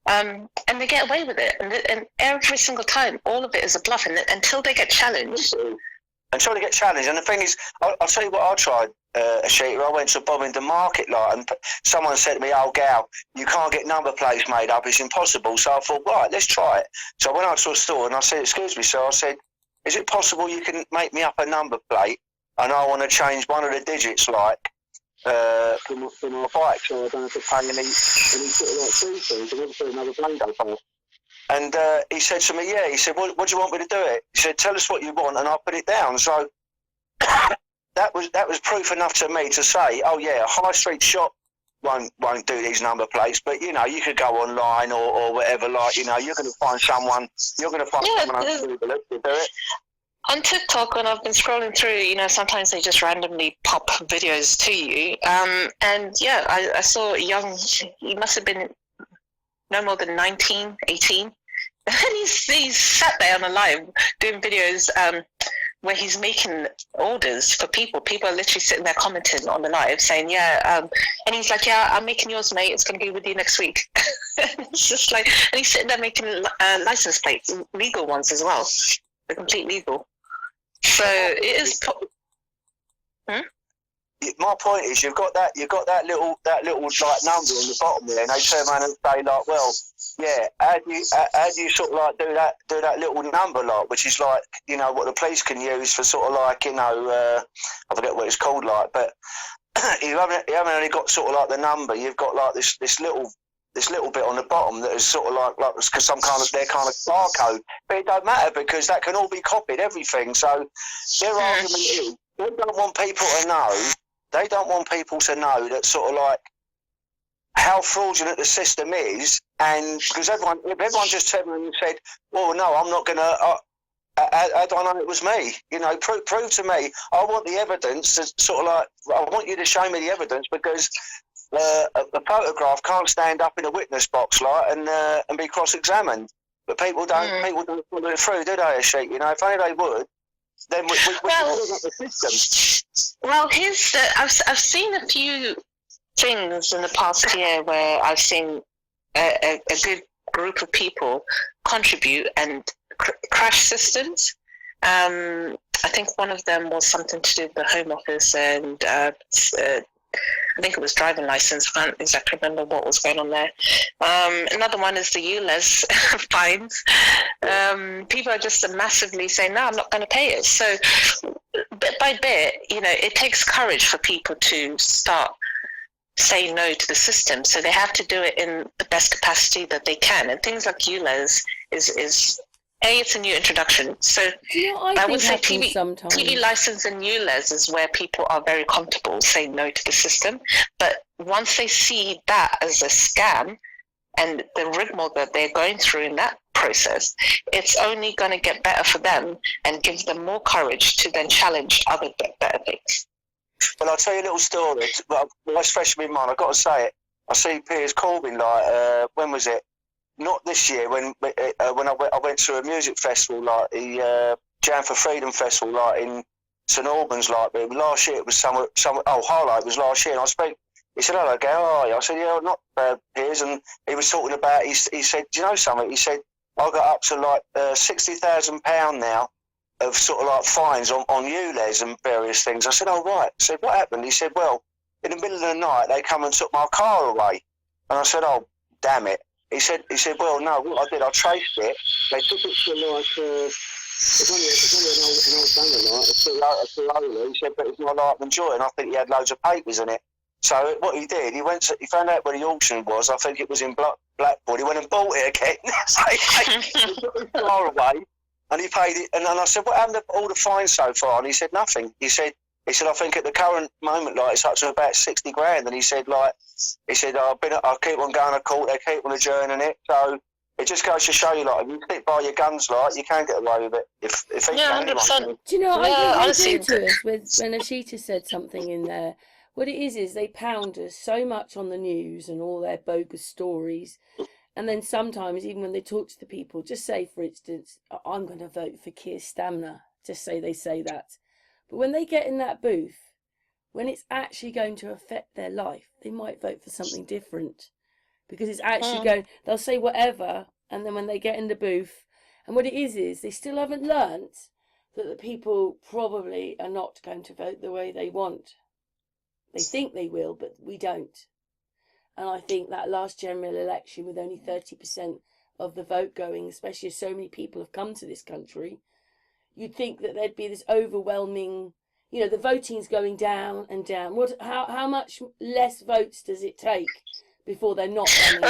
And they get away with it, and every single time, all of it is a bluff, and until they get challenged. Until they get challenged, and the thing is, I'll tell you what I tried, Asita. I went to Bobbington Market, and someone said to me, "Oh, gal, you can't get number plates made up; it's impossible." So I thought, right, let's try it. So I went out to a store, and I said, "Excuse me, sir," I said, "Is it possible you can make me up a number plate, and I want to change one of the digits, like for my bike, so I don't have to pay any sort of like fee fees, and obviously another plane go past." And he said to me, yeah, he said, what do you want me to do it? He said, tell us what you want and I'll put it down. So that was proof enough to me to say, oh yeah, a high street shop won't do these number plates, but you know, you could go online or whatever, like, you know, you're going to find someone someone else to do it. On TikTok, when I've been scrolling through, you know, sometimes they just randomly pop videos to you. And yeah, I saw he must have been no more than 19, 18. And he's sat there on a live doing videos where he's making orders for people. People are literally sitting there commenting on the live saying, and he's like, yeah, I'm making yours, mate. It's going to be with you next week. It's just like, and he's sitting there making license plates, legal ones as well. They're complete legal. So it is... My point is, you've got that little like number on the bottom there, and they turn around and say like, well, yeah, how do you sort of like do that little number, like, which is like, you know, what the police can use for sort of like, you know, I forget what it's called, like, but you haven't only got sort of like the number, you've got like this little this little bit on the bottom that is sort of like some kind of their kind of barcode, but it don't matter because that can all be copied, everything. So their argument is they don't want people to know. They don't want people to know that sort of like how fraudulent the system is, and because everyone just turned around and said, "Well, no, I'm not going to." I don't know. It was me. You know, prove to me. I want the evidence. To sort of like, I want you to show me the evidence because a photograph can't stand up in a witness box, like, and be cross-examined. But people don't follow it through, do they? Asita? You know, if only they would, then we could up the system. Well, I've seen a few things in the past year where I've seen a good group of people contribute and crash systems. I think one of them was something to do with the Home Office and I think it was driving license. I can't exactly remember what was going on there. Another one is the ULEZ fines. People are just massively saying, no, I'm not going to pay it. So bit by bit, you know, it takes courage for people to start saying no to the system. So they have to do it in the best capacity that they can. And things like ULEZ is it's a new introduction. So I would say TV license and ULEZ is where people are very comfortable saying no to the system. But once they see that as a scam and the rigmarole that they're going through in that process, it's only going to get better for them and give them more courage to then challenge other better things. Well, I'll tell you a little story. It's fresh in my mind. I've got to say it. I see Piers Corbyn, like, when was it? Not this year, when I went to a music festival, like the Jam for Freedom festival, like in St Albans, like, but last year it was Highlight was last year, and he said, hello, Gail, how are you? I said, yeah, not bad, Piers, and he was talking about, he said, do you know something? He said, I got up to like £60,000 now of sort of like fines on ULEZ and various things. I said, oh, right. I said, what happened? He said, well, in the middle of the night, they come and took my car away. And I said, oh, damn it. He said, well, no, what I did, I traced it. They took it to like, it's only an old banner, like, a Corolla. He said, but it's not like enjoy, and I think he had loads of papers in it. So what he did, he found out where the auction was. I think it was in Blackpool. He went and bought it again. So he took his car away, and he paid it. And then I said, what happened to all the fines so far? And he said, nothing. He said, I think at the current moment, like, it's up to about 60 grand. And he said, I keep on going to court, they keep on adjourning it. So it just goes to show you, like, if you stick by your guns, like, you can get away with it. If 100%. Do you know what I think they do to us when Asita said something in there? What it is they pound us so much on the news and all their bogus stories. And then sometimes, even when they talk to the people, just say, for instance, I'm going to vote for Keir Starmer. Just say they say that. But when they get in that booth, when it's actually going to affect their life, they might vote for something different. Because it's actually they'll say whatever, and then when they get in the booth, and what it is they still haven't learnt that the people probably are not going to vote the way they want. They think they will, but we don't. And I think that last general election, with only 30% of the vote going, especially as so many people have come to this country, you'd think that there'd be this overwhelming, you know, the voting's going down and down. How much less votes does it take before they're not running?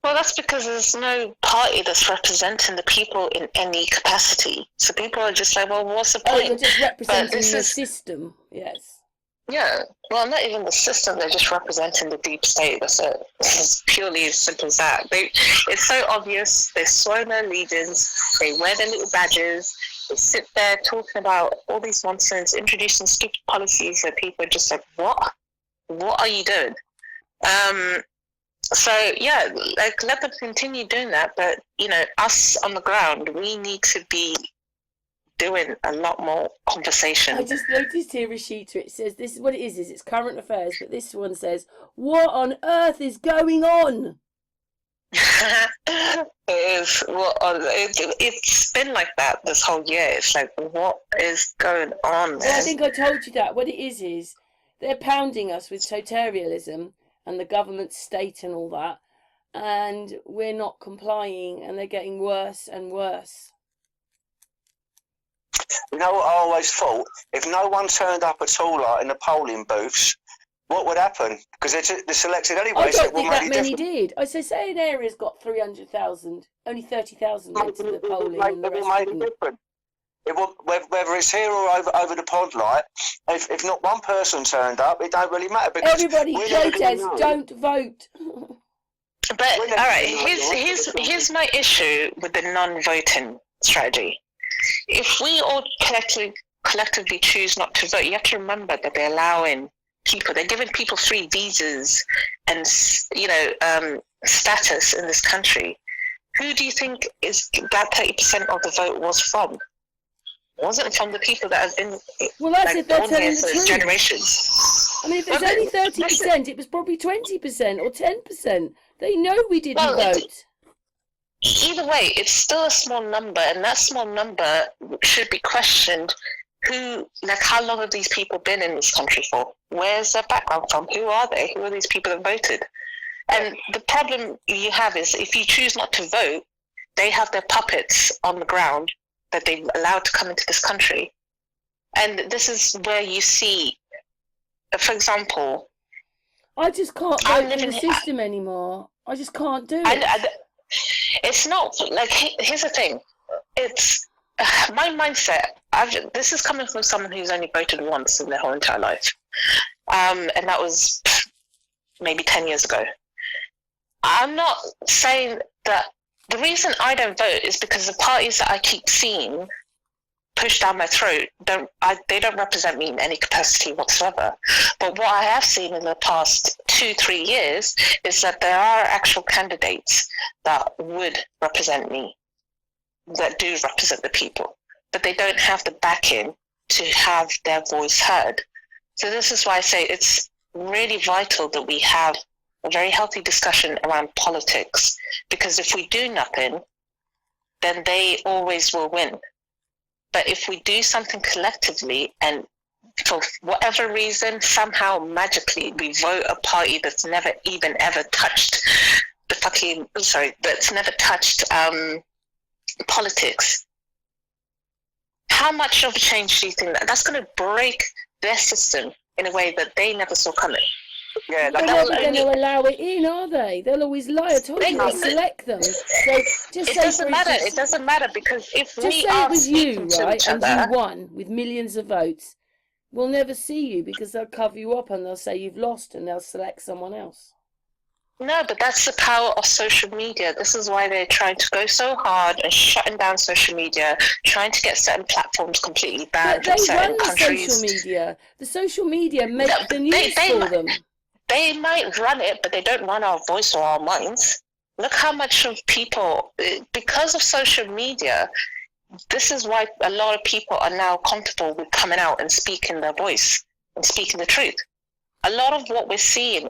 Well, that's because there's no party that's representing the people in any capacity. So people are just like, well, what's the point? Oh, you're just representing the system, yes. Yeah, well, not even the system, they're just representing the deep state. That's it. It's purely as simple as that. It's so obvious. They swear their allegiance, they wear their little badges, they sit there talking about all these nonsense, introducing stupid policies that people are just like, what? What are you doing? So, yeah, like, let them continue doing that. But, you know, us on the ground, we need to be doing a lot more conversation. I just noticed here, Asita, it says, this is what it is it's current affairs, but this one says, what on earth is going on? It's been like that this whole year. It's like, what is going on, man? Well, I think I told you that. What it is they're pounding us with totalitarianism and the government state and all that, and we're not complying, and they're getting worse and worse. You know what I always thought? If no one turned up at all, like in the polling booths, what would happen? Because they're selected anyway. I so don't it won't think that make any many difference. did. I say an area's got 300,000, only 30,000 went to the polling, and the It rest won't make a didn't. difference. It will, whether it's here or over the pond, like if not one person turned up, it don't really matter because Everybody we're never gonna protest, know. don't vote. But We're all never right, gonna know. here's my issue with the non-voting strategy. If we all collectively choose not to vote, you have to remember that they're allowing people, they're giving people free visas and status in this country. Who do you think is that 30% of the vote was from? It wasn't from the people that have been Well, that's if they're born here telling the for truth. generations. I mean, if it's Well, only but 30%, it was probably 20% or 10%. They know we didn't Well, vote. Either way, it's still a small number, and that small number should be questioned. How long have these people been in this country for? Where's their background from? Who are they? Who are these people that voted? And the problem you have is if you choose not to vote, they have their puppets on the ground that they've allowed to come into this country. And this is where you see, for example, I just can't I'm vote for the living- system anymore. I just can't do it. it's not like, here's the thing. It's my mindset. This is coming from someone who's only voted once in their whole entire life. And that was maybe 10 years ago. I'm not saying that the reason I don't vote is because the parties that I keep seeing pushed down my throat they don't represent me in any capacity whatsoever. But what I have seen in the past 2-3 years is that there are actual candidates that would represent me, that do represent the people, but they don't have the backing to have their voice heard. So this is why I say it's really vital that we have a very healthy discussion around politics, because if we do nothing, then they always will win. But if we do something collectively and for whatever reason, somehow magically we vote a party that's never even ever touched that's never touched politics, how much of a change do you think that's going to break their system in a way that they never saw coming? Yeah, They're never going to allow it in, are they? They'll always lie. I told you they select them. So just It say doesn't for matter. instance, It doesn't matter because if just we say are it was you, speaking to right, each and other, you won with millions of votes, we'll never see you because they'll cover you up and they'll say you've lost and they'll select someone else. no, but that's the power of social media. This is why they're trying to go so hard and shutting down social media, trying to get certain platforms completely banned But from they run certain the countries. social media. The social media make No, the news for them. They might run it, but they don't run our voice or our minds. Look how much of people, because of social media, this is why a lot of people are now comfortable with coming out and speaking their voice and speaking the truth. A lot of what we're seeing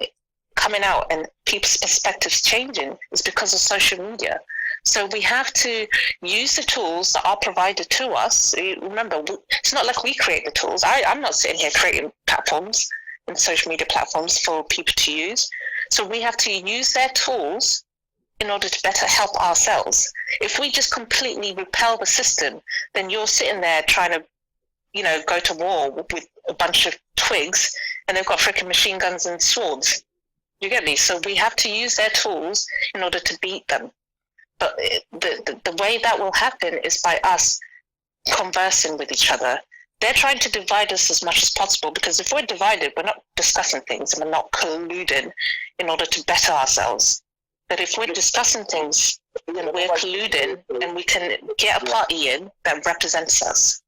coming out and people's perspectives changing is because of social media. So we have to use the tools that are provided to us. Remember, it's not like we create the tools. I'm not sitting here creating platforms and social media platforms for people to use. So we have to use their tools in order to better help ourselves. If we just completely repel the system, then you're sitting there trying to, go to war with a bunch of twigs and they've got freaking machine guns and swords. You get me? So we have to use their tools in order to beat them. But the way that will happen is by us conversing with each other. They're trying to divide us as much as possible because if we're divided, we're not discussing things and we're not colluding in order to better ourselves. But if we're discussing things, then we're colluding and we can get a party in that represents us.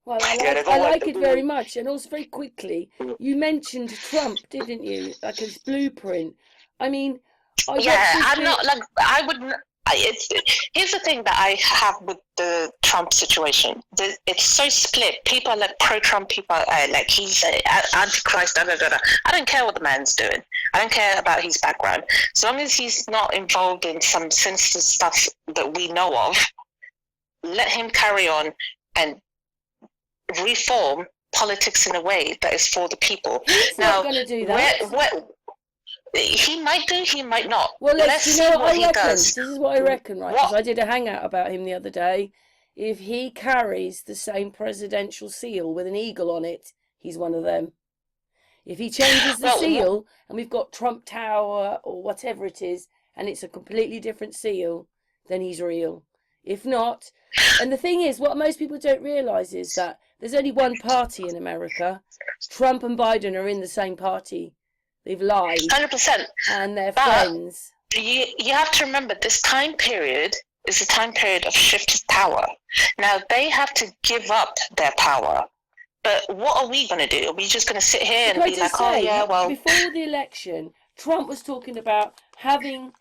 Well, I like it very much. And also very quickly, you mentioned Trump, didn't you? Like his blueprint. I mean, I'm not like, I wouldn't. Here's the thing that I have with the Trump situation. It's so split. People are like pro-Trump, people are like he's antichrist, da, da, da, da. I don't care what the man's doing. I don't care about his background. As long as he's not involved in some sinister stuff that we know of, let him carry on and reform politics in a way that is for the people. He's not going to do that. He might do, he might not. Well, let's see what he reckon. does. This is what I reckon, right? Because I did a hangout about him the other day. If he carries the same presidential seal with an eagle on it, he's one of them. If he changes the Well, seal and we've got Trump Tower or whatever it is, and it's a completely different seal, then he's real. If not, and the thing is, what most people don't realise is that there's only one party in America. Trump and Biden are in the same party. They've lied. 100%. And they're But friends. you have to remember, this time period is a time period of shift of power. Now, they have to give up their power. But what are we going to do? Are we just going to sit here and be like, oh, yeah, well... Before the election, Trump was talking about having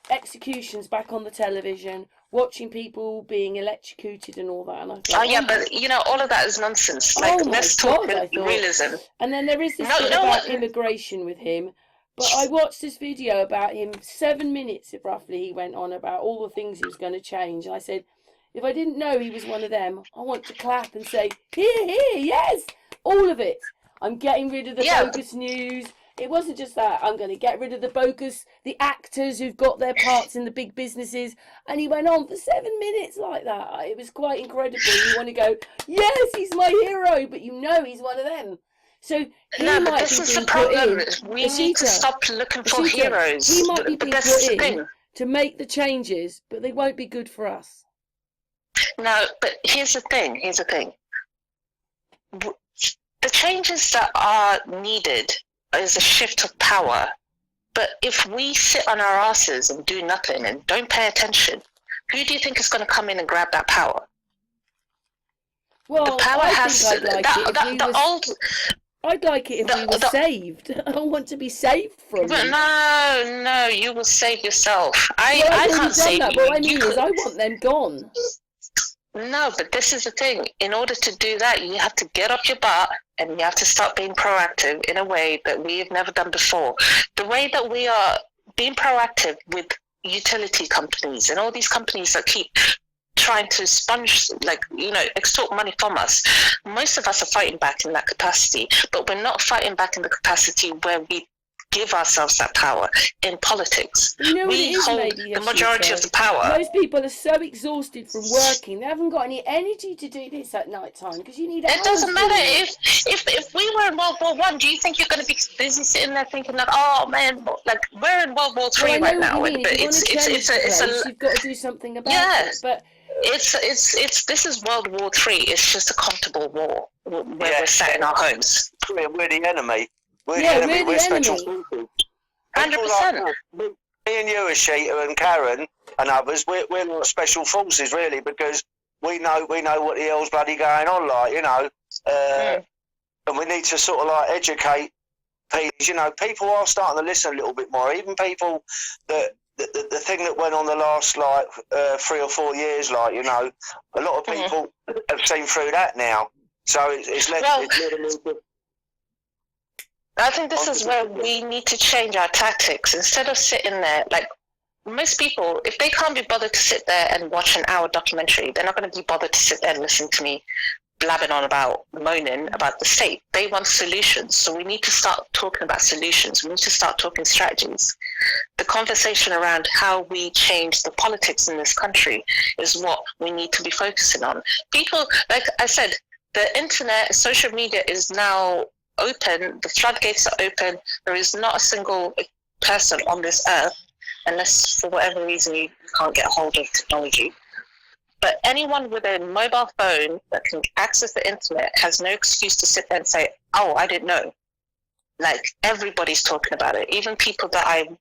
executions back on the television, watching people being electrocuted and all that. And I thought, oh, yeah, but, you know, all of that is nonsense. Like, let's talk realism. And then there is this bit about immigration with him. But I watched this video about him, 7 minutes roughly, he went on about all the things he was going to change. And I said, if I didn't know he was one of them, I want to clap and say, here, yes, all of it. I'm getting rid of the bogus news. It wasn't just that. I'm going to get rid of the actors who've got their parts in the big businesses. And he went on for 7 minutes like that. It was quite incredible. You want to go, yes, he's my hero, but you know he's one of them. So this is the problem. We need to stop looking for heroes. He might be put in to make the changes, but they won't be good for us. No, but here's the thing. The changes that are needed is a shift of power. But if we sit on our asses and do nothing and don't pay attention, who do you think is going to come in and grab that power? Well, the power I'd like it if we were saved. I want to be saved from them. No, you will save yourself. I can't save you. What I mean is I want them gone. No, but this is the thing. In order to do that, you have to get up your butt and you have to start being proactive in a way that we have never done before. The way that we are being proactive with utility companies and all these companies that keep trying to extort money from us. Most of us are fighting back in that capacity, but we're not fighting back in the capacity where we give ourselves that power in politics. You know we hold the majority of the power. Most people are so exhausted from working, they haven't got any energy to do this at night time because you need. It doesn't matter if we were in World War One. Do you think you're going to be busy sitting there thinking that, oh man, like we're in World War Three right now? But you've got to do something about it. But it's this is World War Three. It's just a comfortable war where we're sat in our homes. We're the enemy. We're the enemy. We're special forces. 100%. Me and you, Asita and Karen and others, we're like special forces really, because we know what the hell's bloody going on, like, you know, and we need to sort of like educate people. You know, people are starting to listen a little bit more. Even people that. The thing that went on the last 3 or 4 years, like, you know, a lot of people have seen through that now. So it's led I think this is where we need to change our tactics. Instead of sitting there, like most people, if they can't be bothered to sit there and watch an hour documentary, they're not going to be bothered to sit there and listen to me blabbing on about, moaning about the state. They want solutions. So we need to start talking about solutions. We need to start talking strategies. The conversation around how we change the politics in this country is what we need to be focusing on. People, like I said, the internet, social media is now open. The floodgates are open. There is not a single person on this earth, unless for whatever reason you can't get hold of technology. But anyone with a mobile phone that can access the internet has no excuse to sit there and say, oh, I didn't know. Like, everybody's talking about it. Even people that even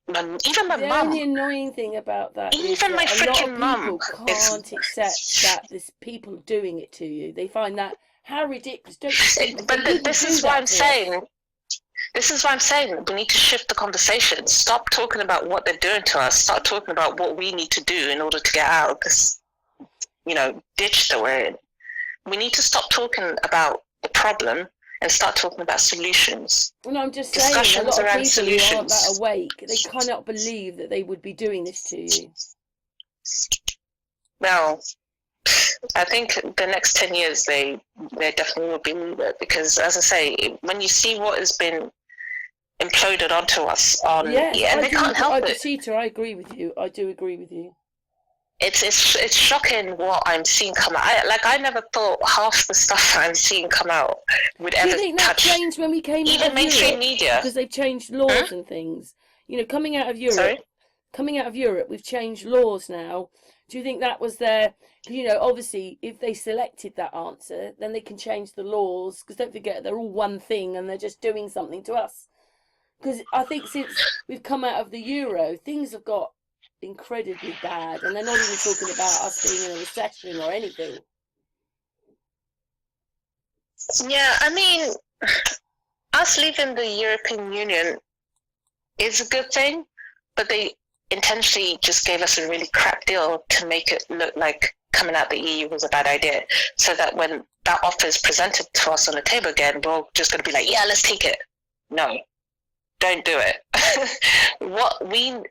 my mum. The only annoying thing about that is that my freaking mum a lot of people can't accept that there's people doing it to you. They find that, how ridiculous. This is what I'm saying. This is what I'm saying. We need to shift the conversation. Stop talking about what they're doing to us. Start talking about what we need to do in order to get out of this, ditch that we're in. We need to stop talking about the problem and start talking about solutions. Well, I'm just saying, a lot of people who aren't that awake, they cannot believe that they would be doing this to you. Well, I think the next 10 years they definitely will believe it, because, as I say, when you see what has been imploded onto us, and they can't help it. Asita, I agree with you. I do agree with you. it's shocking what I'm seeing come out. I never thought half the stuff I'm seeing come out would Do ever you think that touch changed when we came out even of mainstream Europe? media. Because they've changed laws and things. You know, coming out of Europe, we've changed laws now. Do you think that was their? You know, obviously, if they selected that answer, then they can change the laws. Because don't forget, they're all one thing, and they're just doing something to us. Because I think since we've come out of the euro, things have got incredibly bad, and they're not even talking about us being in a recession or anything. Yeah, I mean, us leaving the European Union is a good thing, but they intentionally just gave us a really crap deal to make it look like coming out the EU was a bad idea, so that when that offer is presented to us on the table again, we're just going to be like, yeah, let's take it. No, don't do it.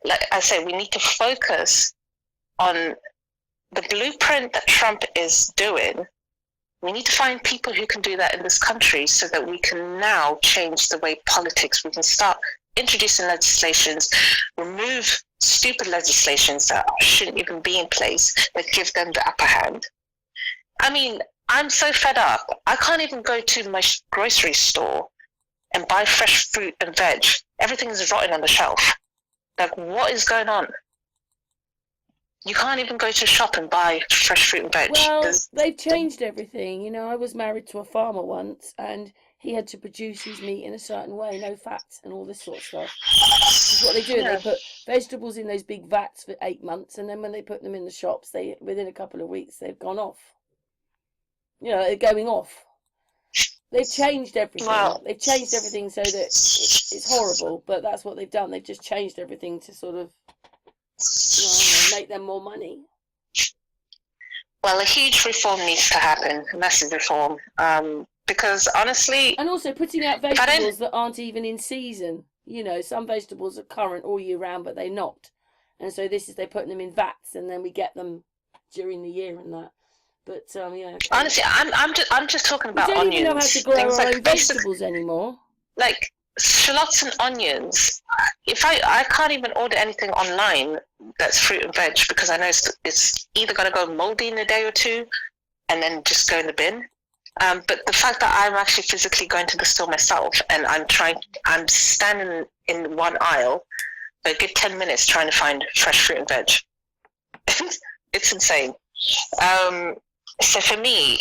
Like I say, we need to focus on the blueprint that Trump is doing. We need to find people who can do that in this country so that we can now change the way politics, we can start introducing legislations, remove stupid legislations that shouldn't even be in place, that give them the upper hand. I mean, I'm so fed up. I can't even go to my grocery store and buy fresh fruit and veg. Everything is rotten on the shelf. Like, what is going on? You can't even go to a shop and buy fresh fruit and veg. Well, they've changed everything. You know, I was married to a farmer once, and he had to produce his meat in a certain way, no fats and all this sort of stuff. This is what they do. Yeah. They put vegetables in those big vats for 8 months, and then when they put them in the shops, within a couple of weeks, they've gone off. You know, they're going off. They've changed everything. Wow. They've changed everything so that it's horrible, but that's what they've done. They've just changed everything to sort of, make them more money. Well, a huge reform needs to happen, a massive reform, because honestly... And also putting out vegetables that aren't even in season. You know, some vegetables are current all year round, but they're not. And so they're putting them in vats, and then we get them during the year and that. But, yeah. Honestly, I'm just talking about onions. We don't even know how to grow our own vegetables anymore. Like, shallots and onions. If I can't even order anything online that's fruit and veg, because I know it's either going to go moldy in a day or two and then just go in the bin. But the fact that I'm actually physically going to the store myself and I'm standing in one aisle for a good 10 minutes trying to find fresh fruit and veg. It's insane. So for me,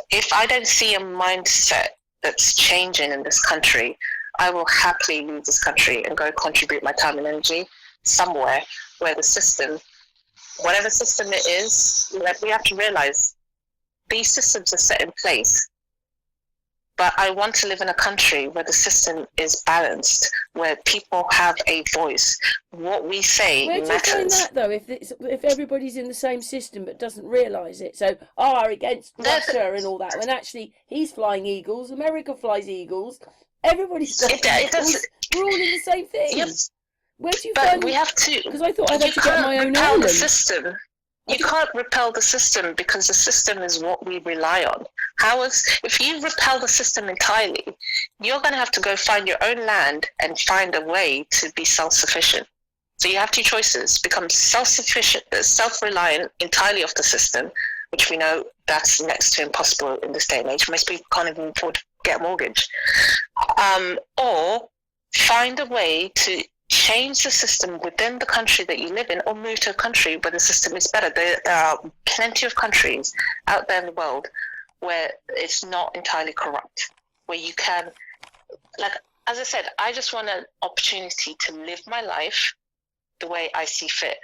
if I don't see a mindset that's changing in this country, I will happily leave this country and go contribute my time and energy somewhere where the system, whatever system it is, we have to realize these systems are set in place. But I want to live in a country where the system is balanced, where people have a voice. What we say matters. Where do you find that, though, if everybody's in the same system but doesn't realise it? So, against Russia and all that, when actually he's flying eagles, America flies eagles, everybody's got eagles, we're all in the same thing. Yep. Where do you find... we have to... Because I thought I'd have to get my own island. The system. You can't repel the system because the system is what we rely on. If you repel the system entirely, you're going to have to go find your own land and find a way to be self-sufficient. So you have two choices: become self-sufficient, self-reliant entirely off the system, which we know that's next to impossible in this day and age. Most people can't even afford to get a mortgage. Or find a way to change the system within the country that you live in, or move to a country where the system is better. There are plenty of countries out there in the world where it's not entirely corrupt, where you can, like, as I said, I just want an opportunity to live my life the way I see fit,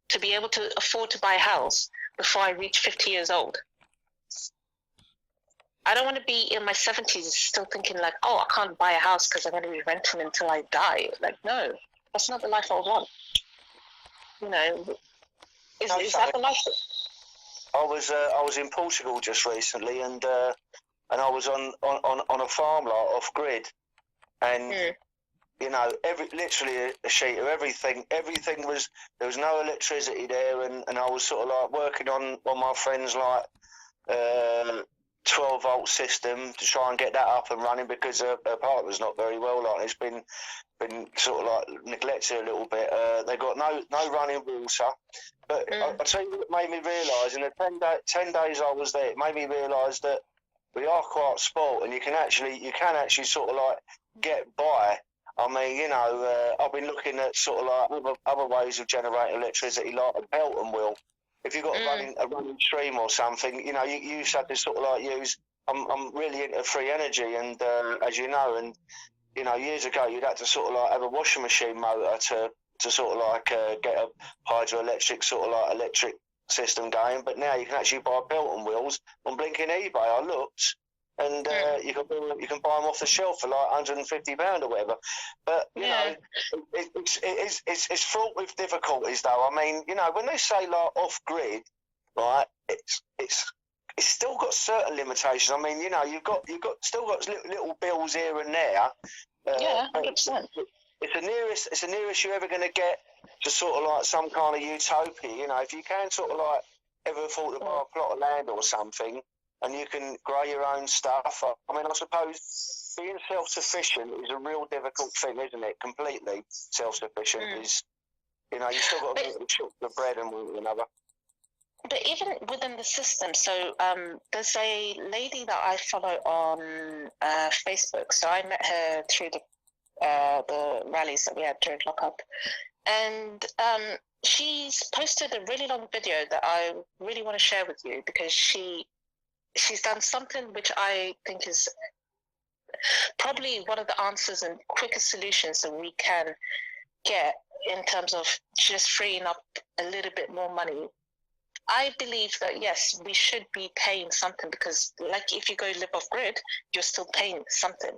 to be able to afford to buy a house before I reach 50 years old. I don't want to be in my 70s still thinking like, I can't buy a house because I'm going to be renting until I die. Like, no. That's not the life I want. You know, is that the life? I was in Portugal just recently, and I was on a farm lot off grid, and you know, literally a sheet of everything. Everything was, there was no electricity there, and I was sort of like working on my friend's like 12-volt system to try and get that up and running, because her partner's not very well. Like, it's been sort of like neglected a little bit. They got no running water, But I tell you what made me realise, in the 10 days I was there, it made me realise that we are quite spoilt, and you can actually sort of like get by. I mean, you know, I've been looking at sort of like other ways of generating electricity, like a belt and wheel. If you've got a running stream or something, you know, you used to have to sort of like use. I'm really into free energy, and as you know, and you know, years ago you'd have to sort of like have a washing machine motor to sort of like get a hydroelectric sort of like electric system going. But now you can actually buy belt and wheels on blinking eBay. I looked, and you can buy them off the shelf for like £150 or whatever. But you know, it's fraught with difficulties though. I mean, you know, when they say like off grid, right? It's still got certain limitations. I mean, you know, you've still got little bills here and there. 100%. It's the nearest you're ever going to get to sort of like some kind of utopia. You know, if you can sort of like ever afford to buy a plot of land or something, and you can grow your own stuff. I mean, I suppose being self-sufficient is a real difficult thing, isn't it? Completely self-sufficient is, you know, you still got to get the bread and another. But even within the system, so there's a lady that I follow on Facebook. So I met her through the rallies that we had during lockup, and she's posted a really long video that I really want to share with you, because she's done something which I think is probably one of the answers and quickest solutions that we can get in terms of just freeing up a little bit more money. I believe that, yes, we should be paying something, because like if you go live off grid, you're still paying something.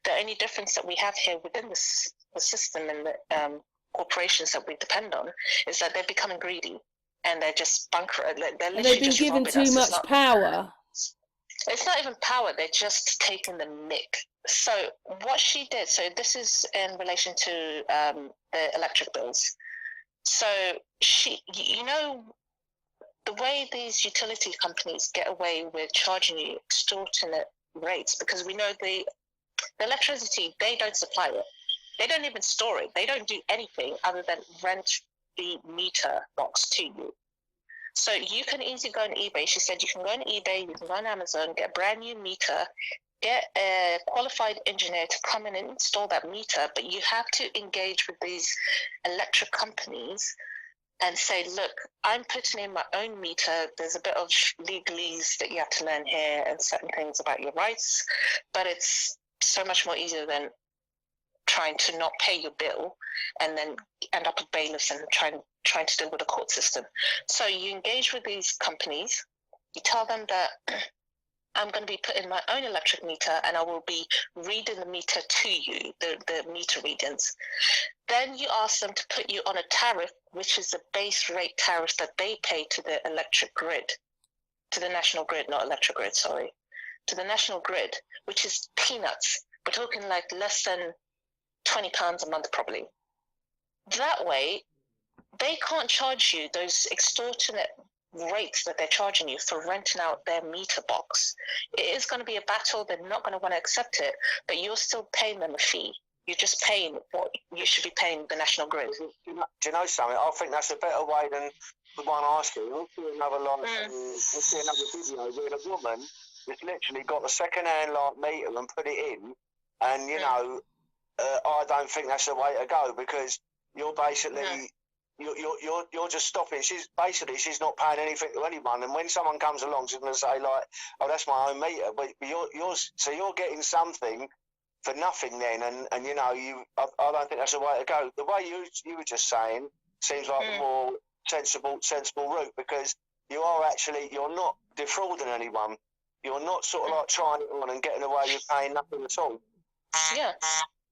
The only difference that we have here within the system and the corporations that we depend on is that they're becoming greedy, and they're just bankrupt. They're And they've been given too much power. It's not even power, they're just taking the mick. So what she did, so this is in relation to the electric bills. So you know, the way these utility companies get away with charging you extortionate rates, because we know the electricity, they don't supply it. They don't even store it. They don't do anything other than rent the meter box to you. So you can easily go on eBay. She said you can go on eBay, you can go on Amazon, get a brand new meter, get a qualified engineer to come in and install that meter, but you have to engage with these electric companies and say, look, I'm putting in my own meter. There's a bit of legalese that you have to learn here and certain things about your rights, but it's so much more easier than trying to not pay your bill and then end up with bailiffs and trying to deal with the court system. So you engage with these companies, you tell them that I'm going to be putting my own electric meter and I will be reading the meter to you, the meter readings. Then you ask them to put you on a tariff, which is the base rate tariff that they pay to the electric grid, to the national grid, not electric grid, sorry, to the national grid, which is peanuts. We're talking like less than £20 a month probably. That way, they can't charge you those extortionate rates that they're charging you for renting out their meter box. It is going to be a battle. They're not going to want to accept it, but you're still paying them a fee. You're just paying what you should be paying the national grid. Do you know something? I think that's a better way than the one I see. I'll see another video where a woman has literally got a second-hand like meter and put it in, and you know, I don't think that's the way to go, because you're basically you're just stopping. She's not paying anything to anyone, and when someone comes along, she's going to say like, "Oh, that's my own meter," but you're getting something for nothing then, and you know, I don't think that's the way to go. The way you were just saying seems like a more sensible route, because you're not defrauding anyone. You're not sort of like trying it on and getting away with paying nothing at all. Yeah,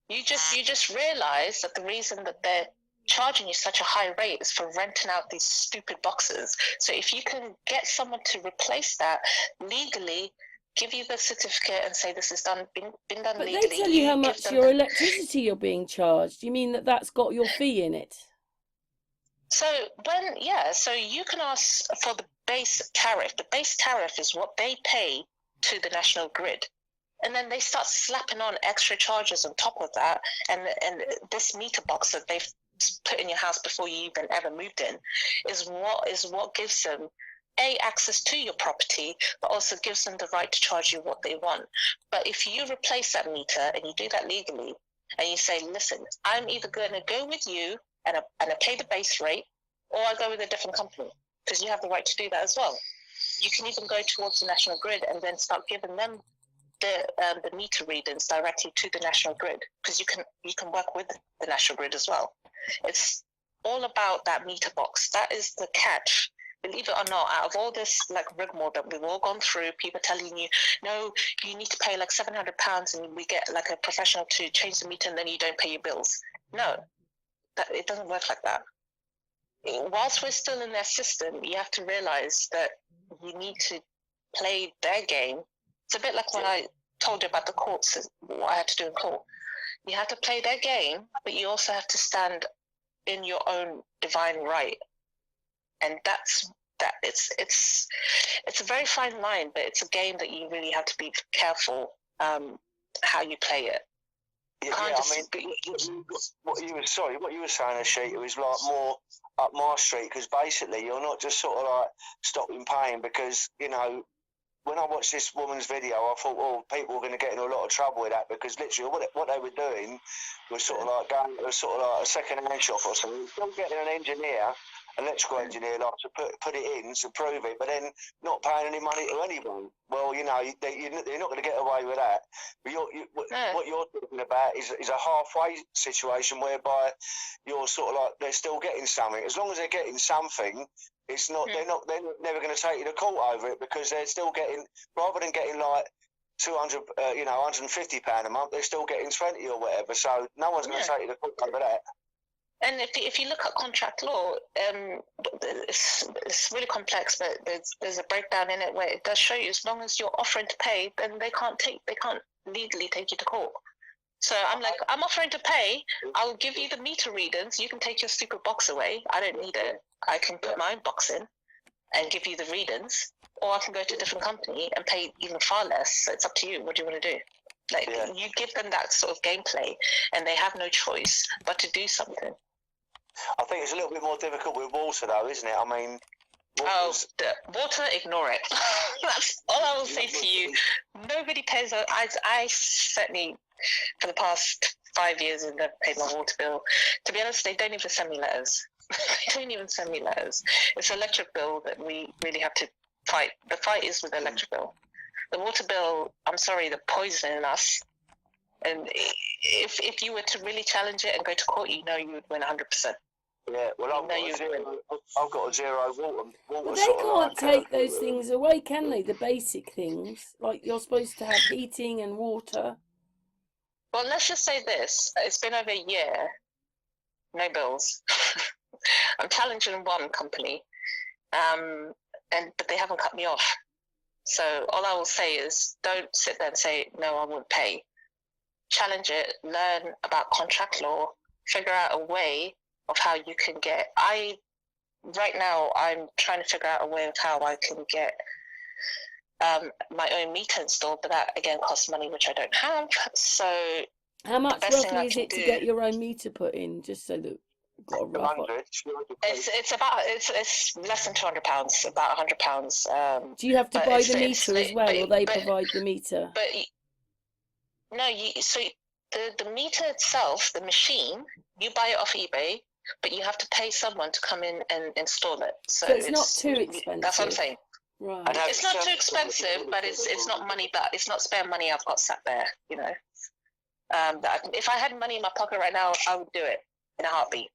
you just realise that the reason that they're charging you such a high rate is for renting out these stupid boxes. So if you can get someone to replace that legally, give you the certificate and say this is been done legally. But they tell you how much your electricity you're being charged. You mean that's got your fee in it? So so you can ask for the base tariff. The base tariff is what they pay to the national grid. And then they start slapping on extra charges on top of that, and this meter box that they've put in your house before you even ever moved in is what gives them access to your property, but also gives them the right to charge you what they want. But if you replace that meter and you do that legally, and you say, listen, I'm either going to go with you and I pay the base rate, or I go with a different company, because you have the right to do that as well. You can even go towards the national grid and then start giving them the meter readings directly to the national grid, because you can work with the national grid as well. It's all about that meter box. That is the catch. Believe it or not, out of all this like rigmarole that we've all gone through, people telling you, no, you need to pay like £700 and we get like a professional to change the meter and then you don't pay your bills. No, it doesn't work like that. Whilst we're still in their system, you have to realize that you need to play their game. It's a bit like when I told you about the courts, what I had to do in court. You have to play their game, but you also have to stand in your own divine right. And that's that. It's a very fine line, but it's a game that you really have to be careful how you play it. Yeah, I mean, what you were saying, Asita, it was like more up my street, because basically you're not just sort of like stopping paying, because, you know, when I watched this woman's video, I thought, oh, people were going to get in a lot of trouble with that, because literally what they were doing was sort of like going to sort of like a second-hand shop or something. Still getting an engineer, electrical engineer, like to put it in to prove it, but then not paying any money to anyone. Well, you know, you're not going to get away with that. But what you're talking about is a halfway situation whereby you're sort of like they're still getting something. As long as they're getting something, it's not. They're never going to take you to court over it, because they're still getting, rather than getting like 200, £150 a month, they're still getting 20 or whatever. So no one's going to take you to court over that. And if you look at contract law, it's really complex, but there's a breakdown in it where it does show you, as long as you're offering to pay, then they can't legally take you to court. So I'm like, I'm offering to pay. I'll give you the meter readings. You can take your stupid box away. I don't need it. I can put my own box in and give you the readings, or I can go to a different company and pay even far less. So it's up to you. What do you want to do? Like, you give them that sort of gameplay, and they have no choice but to do something. I think it's a little bit more difficult with water, though, isn't it? I mean, water, ignore it. That's all I will say to you. Nobody pays. I certainly, for the past 5 years, have never paid my water bill. To be honest, they don't even send me letters. They don't even send me letters. It's electric bill that we really have to fight. The fight is with the electric bill. The water bill, I'm sorry, they're poisoning us. And if you were to really challenge it and go to court, you know you would win 100%. Yeah, well, I've got a zero water. Well, they can't take those things away, can they? The basic things, like you're supposed to have heating and water. Well, let's just say this: it's been over a year, no bills. I'm challenging one company, but they haven't cut me off. So all I will say is, don't sit there and say no, I won't pay. Challenge it, learn about contract law, figure out a way of how you can get. Right now I'm trying to figure out a way of how I can get my own meter installed, but that again costs money, which I don't have. So how much roughly is it to get your own meter put in, just so that we've got a rough? It's less than £200, about £100. Do you have to buy the meter as well, or they provide the meter? But no, the meter itself, the machine, you buy it off eBay, but you have to pay someone to come in and install it. So it's not too expensive. That's what I'm saying. Right. It's not too expensive, but it's not money. But it's not spare money I've got sat there. You know, if I had money in my pocket right now, I would do it in a heartbeat.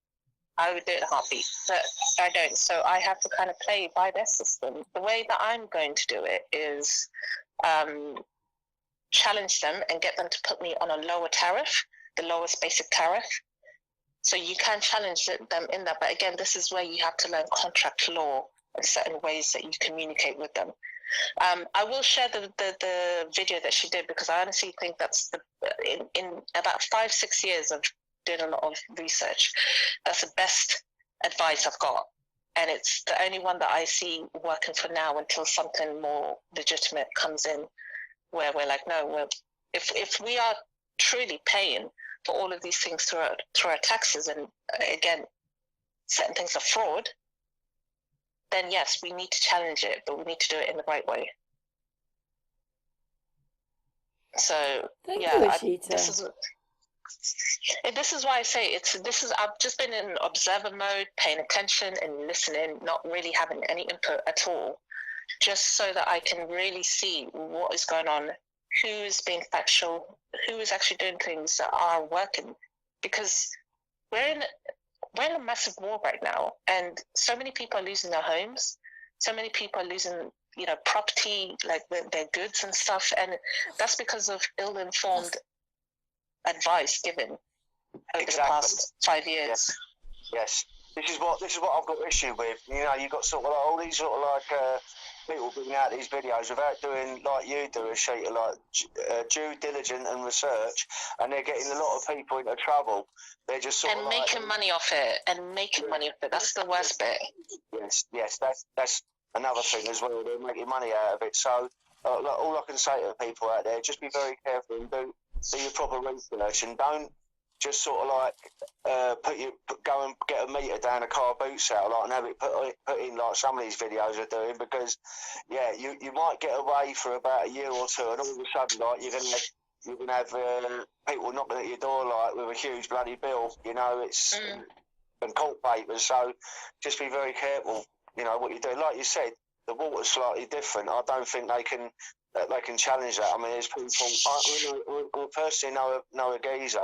I would do it in a heartbeat, but I don't. So I have to kind of play by their system. The way that I'm going to do it is challenge them and get them to put me on a lower tariff, the lowest basic tariff. So you can challenge them in that. But again, this is where you have to learn contract law and certain ways that you communicate with them. I will share the video that she did, because I honestly think that's in about 5-6 years of doing a lot of research, that's the best advice I've got. And it's the only one that I see working for now until something more legitimate comes in, where we're like, no, if we are truly paying for all of these things through our taxes, and again, certain things are fraud, then yes, we need to challenge it, but we need to do it in the right way. So Thank yeah, you, Asita. this is why I say I've just been in observer mode, paying attention and listening, not really having any input at all, just so that I can really see what is going on, who is being factual, who is actually doing things that are working, because we're in a massive war right now, and so many people are losing their homes, so many people are losing, property, like their goods and stuff, and that's because of ill-informed advice given over the past 5 years. Yes. This is what I've got issue with. You've got sort of like all these sort of like people bringing out these videos without doing like you do, a sheet of like due diligence and research, and they're getting a lot of people into trouble. They're just sort of making money off it, money off it. That's the worst bit. Yes, that's another thing as well. They're making money out of it. So all I can say to the people out there, just be very careful and do your proper research, and don't just sort of like go and get a meter down a car boot sale, like, and have it put in like some of these videos are doing, because you might get away for about a year or two, and all of a sudden like you're gonna have people knocking at your door like with a huge bloody bill, it's and court papers. So just be very careful, what you do. Like you said, the water's slightly different. I don't think they can challenge that. I mean, there's people. I personally know a geezer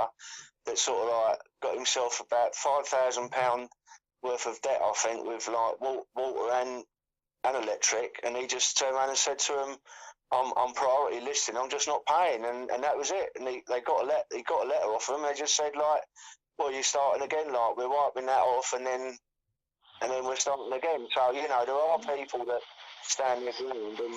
that sort of like got himself about £5,000 worth of debt, I think, with like water and electric, and he just turned around and said to him, "I'm priority listing. I'm just not paying," and that was it. And he got a letter off him. They just said like, "Well, you're starting again. Like, we're wiping that off, and then we're starting again." So there are people that stand their ground and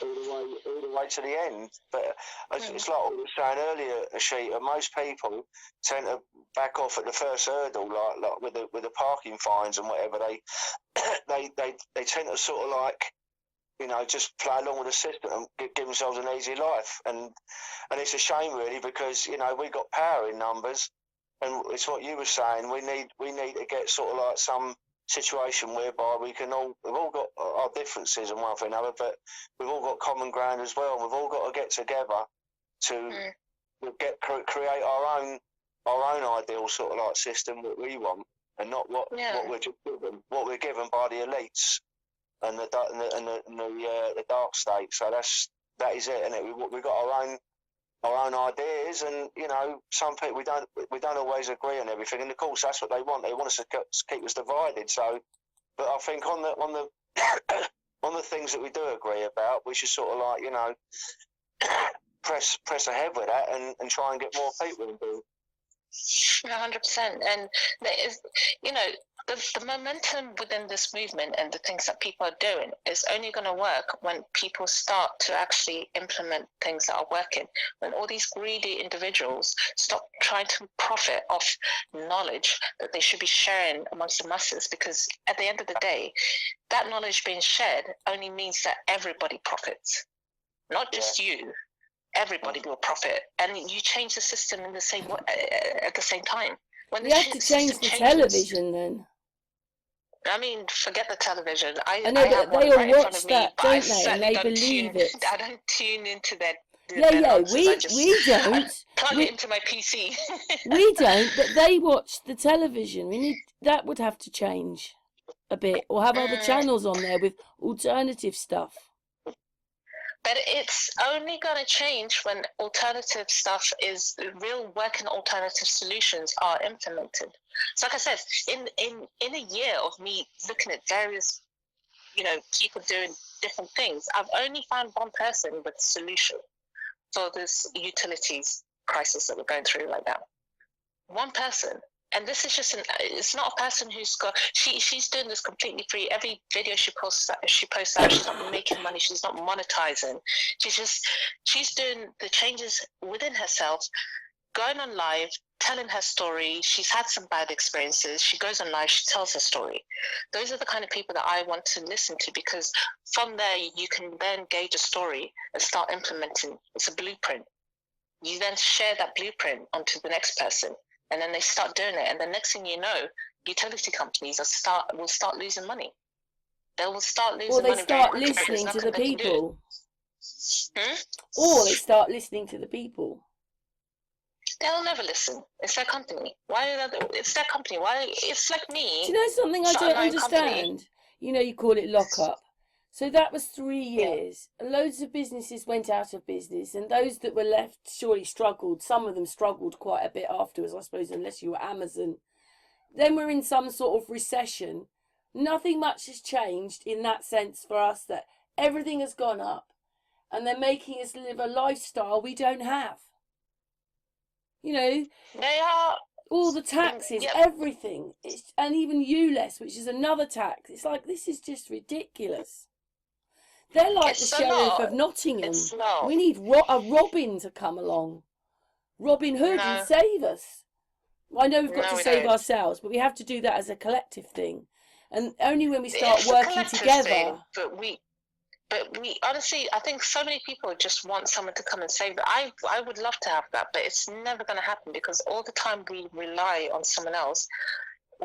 all the way to the end. But it's like what we were saying earlier, Asita, most people tend to back off at the first hurdle, like with the parking fines and whatever. They tend to sort of like, just play along with the system and give themselves an easy life. And it's a shame really, because we got power in numbers, and it's what you were saying. We need to get sort of like some situation whereby we've all got our differences and one thing or another, but we've all got common ground as well. We've all got to get together to create our own ideal sort of like system that we want, and not what we're given by the elites and the dark state. So that is it, and we've got our own ideas, and some people we don't always agree on everything, and of course that's what they want. They want us to keep us divided. So, but I think on the on the things that we do agree about, we should sort of like press ahead with that and try and get more people involved. 100%. And there is, the momentum within this movement and the things that people are doing is only going to work when people start to actually implement things that are working. When all these greedy individuals stop trying to profit off knowledge that they should be sharing amongst the masses, because at the end of the day, that knowledge being shared only means that everybody profits, not just you. Everybody will profit, and you change the system in the same way, at the same time. When we have to change the television then. I mean, forget the television. I know, but they all watch that, don't they? And they believe it. I don't tune into their we don't. Plug it into my PC. We don't, but they watch the television. That would have to change a bit, or have other channels on there with alternative stuff. But it's only going to change when alternative stuff is real working alternative solutions are implemented. So like I said, in a year of me looking at various, people doing different things, I've only found one person with a solution for this utilities crisis that we're going through right now. One person. And this is just it's not a person who's she's doing this completely free. Every video she posts out, she's not making money, she's not monetizing. She's doing the changes within herself, going on live, telling her story. She's had some bad experiences. She goes on live, she tells her story. Those are the kind of people that I want to listen to, because from there you can then gauge a story and start implementing. It's a blueprint. you then share that blueprint onto the next person, and then they start doing it, and the next thing you know, utility companies will start losing money. They will start losing Or they money start very quickly. listening There's to the nothing they can do. people. Hmm? Or they start listening to the people. They'll never listen. It's their company. It's their company. Why? It's like me. Do you know something I don't understand? Company. You know, you call it lockup. So that was 3 Yeah. years. Loads of businesses went out of business, and those that were left surely struggled. Some of them struggled quite a bit afterwards, I suppose, unless you were Amazon. Then we're in some sort of recession. Nothing much has changed in that sense for us, that everything has gone up, and they're making us live a lifestyle we don't have. You know, They are all the taxes, Yep. everything, and even ULES, which is another tax. It's like, this is just ridiculous. They're like It's the a sheriff lot. of Nottingham. It's not. We need a Robin to come along, Robin Hood, No. and save us. I know we've got No, to we save don't. ourselves, but we have to do that as a collective thing, and only when we It's start a working collective together. thing, but we honestly, I think so many people just want someone to come and save them. I would love to have that, but it's never going to happen, because all the time we rely on someone else.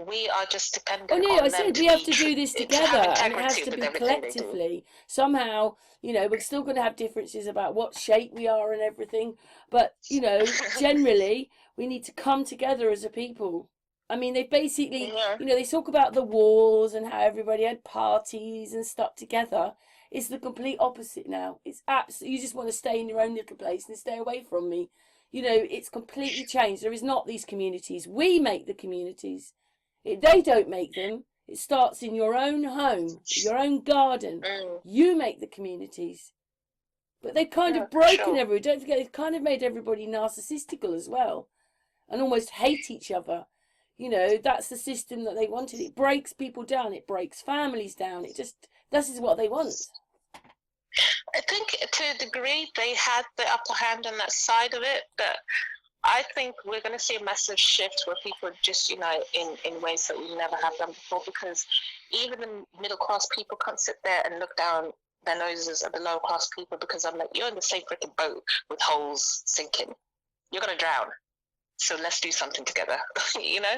We are just dependent Oh no, on I them said to we have be to do this to have together, and it has integrity to with be everything they do. collectively. Somehow, you know, we're still going to have differences about what shape we are and everything, but you know, generally, we need to come together as a people. I mean, they basically, Yeah. you know, they talk about the wars and how everybody had parties and stuck together. It's the complete opposite now. It's absolutely, you just want to stay in your own little place and stay away from me. You know, it's completely changed. There is not these communities. We make the communities. They don't make them. It starts in your own home, your own garden. You make the communities. But they've kind of broken everybody. Don't forget, they've kind of made everybody narcissistical as well, and almost hate each other. You know, that's the system that they wanted. It breaks people down. It breaks families down. This is what they want. I think to a degree they had the upper hand on that side of it, but I think we're going to see a massive shift where people just unite in ways that we never have done before, because even the middle class people can't sit there and look down their noses at the lower class people, because I'm like, you're in the same freaking boat with holes sinking. You're going to drown. So let's do something together. You know,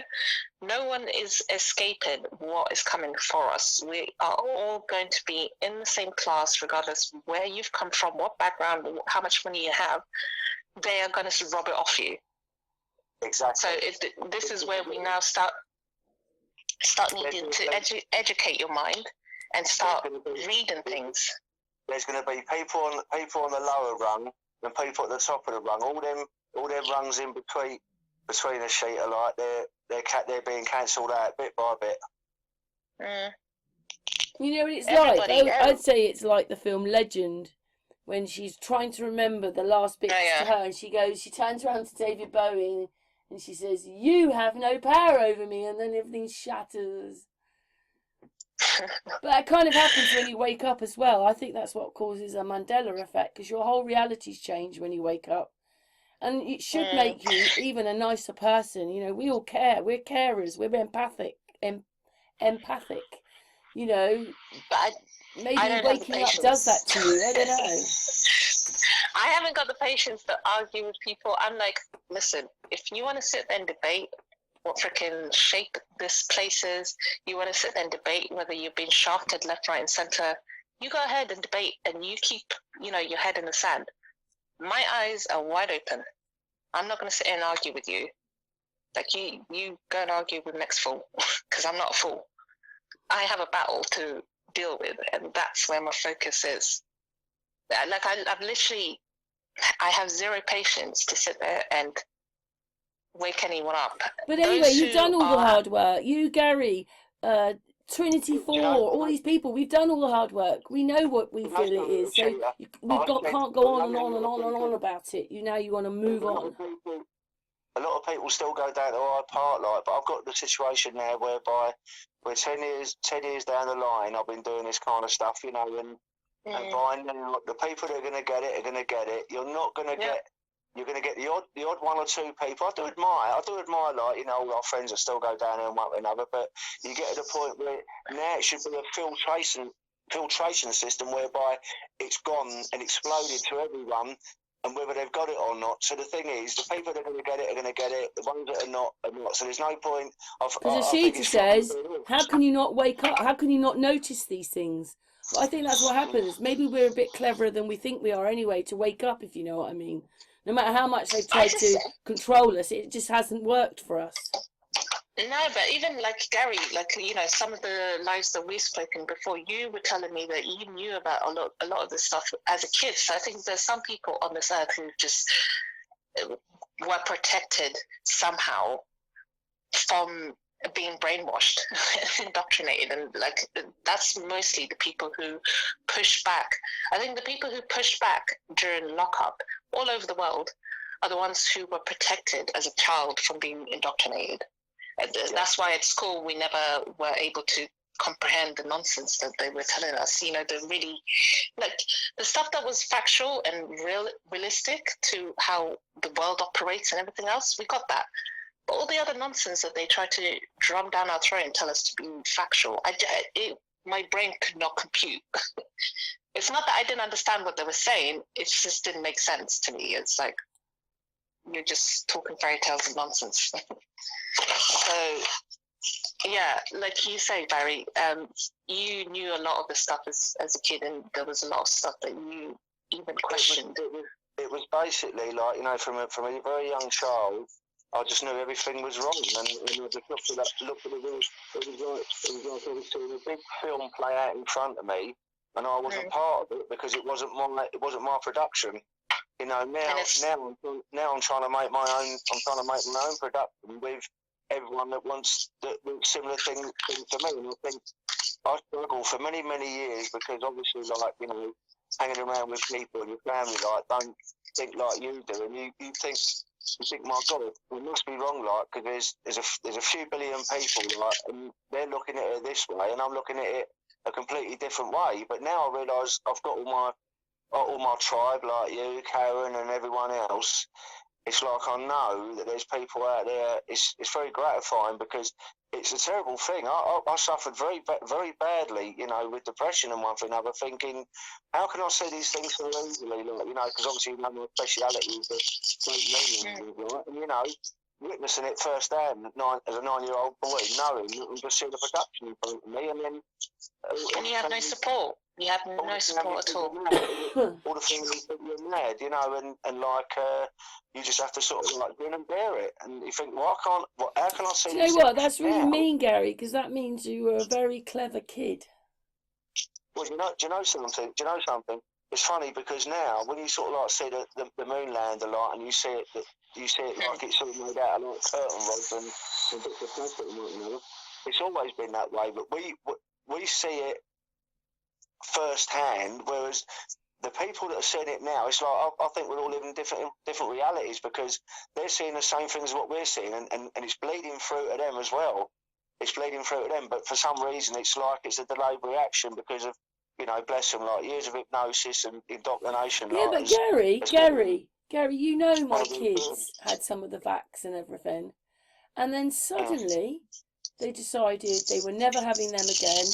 no one is escaping what is coming for us. We are all going to be in the same class, regardless of where you've come from, what background, how much money you have. They are going to rob it off you. Exactly. So this is where we now start needing to educate your mind and start reading things. There's going to be people on the lower rung and people at the top of the rung. All them rungs in between the sheet are like they're being cancelled out bit by bit. You know what it's like? I'd say it's like the film Legend, when she's trying to remember the last bits to her, and she turns around to David Bowie and she says, "You have no power over me," and then everything shatters. But that kind of happens when you wake up as well. I think that's what causes a Mandela effect, because your whole reality's changed when you wake up. And it should make you even a nicer person. You know, we all care. We're carers. We're empathic. You know, but maybe waking up does that to you. I don't know. I haven't got the patience to argue with people. I'm like, listen, if you want to sit there and debate what freaking shape this place is, you want to sit there and debate whether you've been shafted left, right, and center, you go ahead and debate, and you keep, you know, your head in the sand. My eyes are wide open. I'm not going to sit here and argue with you. Like, you go and argue with the next fool, because I'm not a fool. I have a battle to deal with, and that's where my focus is. Like, I have zero patience to sit there and wake anyone up. But anyway, you've done all the hard work. You, Gary, Trinity 4, all these people, we've done all the hard work. We know what we feel it is. So can't go on and on and on and on about it. You want to move on. A lot of people still go down to Hyde Park, but I've got the situation now whereby we're 10 years down the line. I've been doing this kind of stuff, you know, and by now the people that are going to get it are going to get it. You're not going to get. You're going to get the odd one or two people. I do admire, like, you know, all our friends that still go down there and one way or another. But you get to the point where now it should be a filtration system whereby it's gone and exploded to everyone, and whether they've got it or not. So the thing is, the people that are going to get it are going to get it. The ones that are not are not. So there's no point. Because Asita says, how can you not wake up? How can you not notice these things? But I think that's what happens. Maybe we're a bit cleverer than we think we are anyway to wake up, if you know what I mean. No matter how much they've tried to control us, it just hasn't worked for us. No, but even like Gary, like, you know, some of the lives that we've spoken before, you were telling me that you knew about a lot of this stuff as a kid. So I think there's some people on this earth who just were protected somehow from being brainwashed, indoctrinated, and like that's mostly the people who push back. I think the people who push back during lockup all over the world are the ones who were protected as a child from being indoctrinated. And that's why at school we never were able to comprehend the nonsense that they were telling us. You know, the really, like, the stuff that was factual and realistic to how the world operates and everything else, we got that. But all the other nonsense that they tried to drum down our throat and tell us to be factual, my brain could not compute. It's not that I didn't understand what they were saying, it just didn't make sense to me. It's like, you're just talking fairy tales and nonsense. So, yeah, like you say, Barry, you knew a lot of the stuff as a kid, and there was a lot of stuff that you even questioned. It was basically like, you know, from a very young child, I just knew everything was wrong, and I just looked at the world. It was like I was seeing a big film play out in front of me, and I wasn't part of it because it wasn't my production. You know, now I'm trying to make my own. I'm trying to make my own production with everyone that wants similar things to me. And I think I struggled for many years because obviously, like, you know, hanging around with people and your family like don't think like you do, and you think, my God, it must be wrong, like, because there's a few billion people, like, and they're looking at it this way, and I'm looking at it a completely different way. But now I realise I've got all my tribe, like you, Karen, and everyone else. It's like I know that there's people out there. It's very gratifying because it's a terrible thing. I suffered very badly, you know, with depression and one thing and another, thinking, how can I see these things so easily? Like, you know, because obviously, you know, my speciality is the great meaning, right? And, you know, witnessing it firsthand as a 9-year-old boy, knowing and just seeing the production in front of me, and then and you have no support. You have no support at all. All the things that you're mad, you know, and like you just have to sort of like grin and bear it, and you think, well, how can I see? Do you know what? That's really mean, Gary, because that means you were a very clever kid. Well, do you know something? It's funny because now when you sort of like see the moon land a lot, and you see it like it's all made out of like curtain rods and bits of plastic and whatnot. It's always been that way, but we see it firsthand, whereas the people that are seeing it now, it's like I think we're all living different realities because they're seeing the same things as what we're seeing, and it's bleeding through to them as well. It's bleeding through to them, but for some reason it's like it's a delayed reaction because of, you know, bless them, like years of hypnosis and indoctrination. Yeah, like, but Gary, you know my kids had some of the vax and everything, and then suddenly they decided they were never having them again.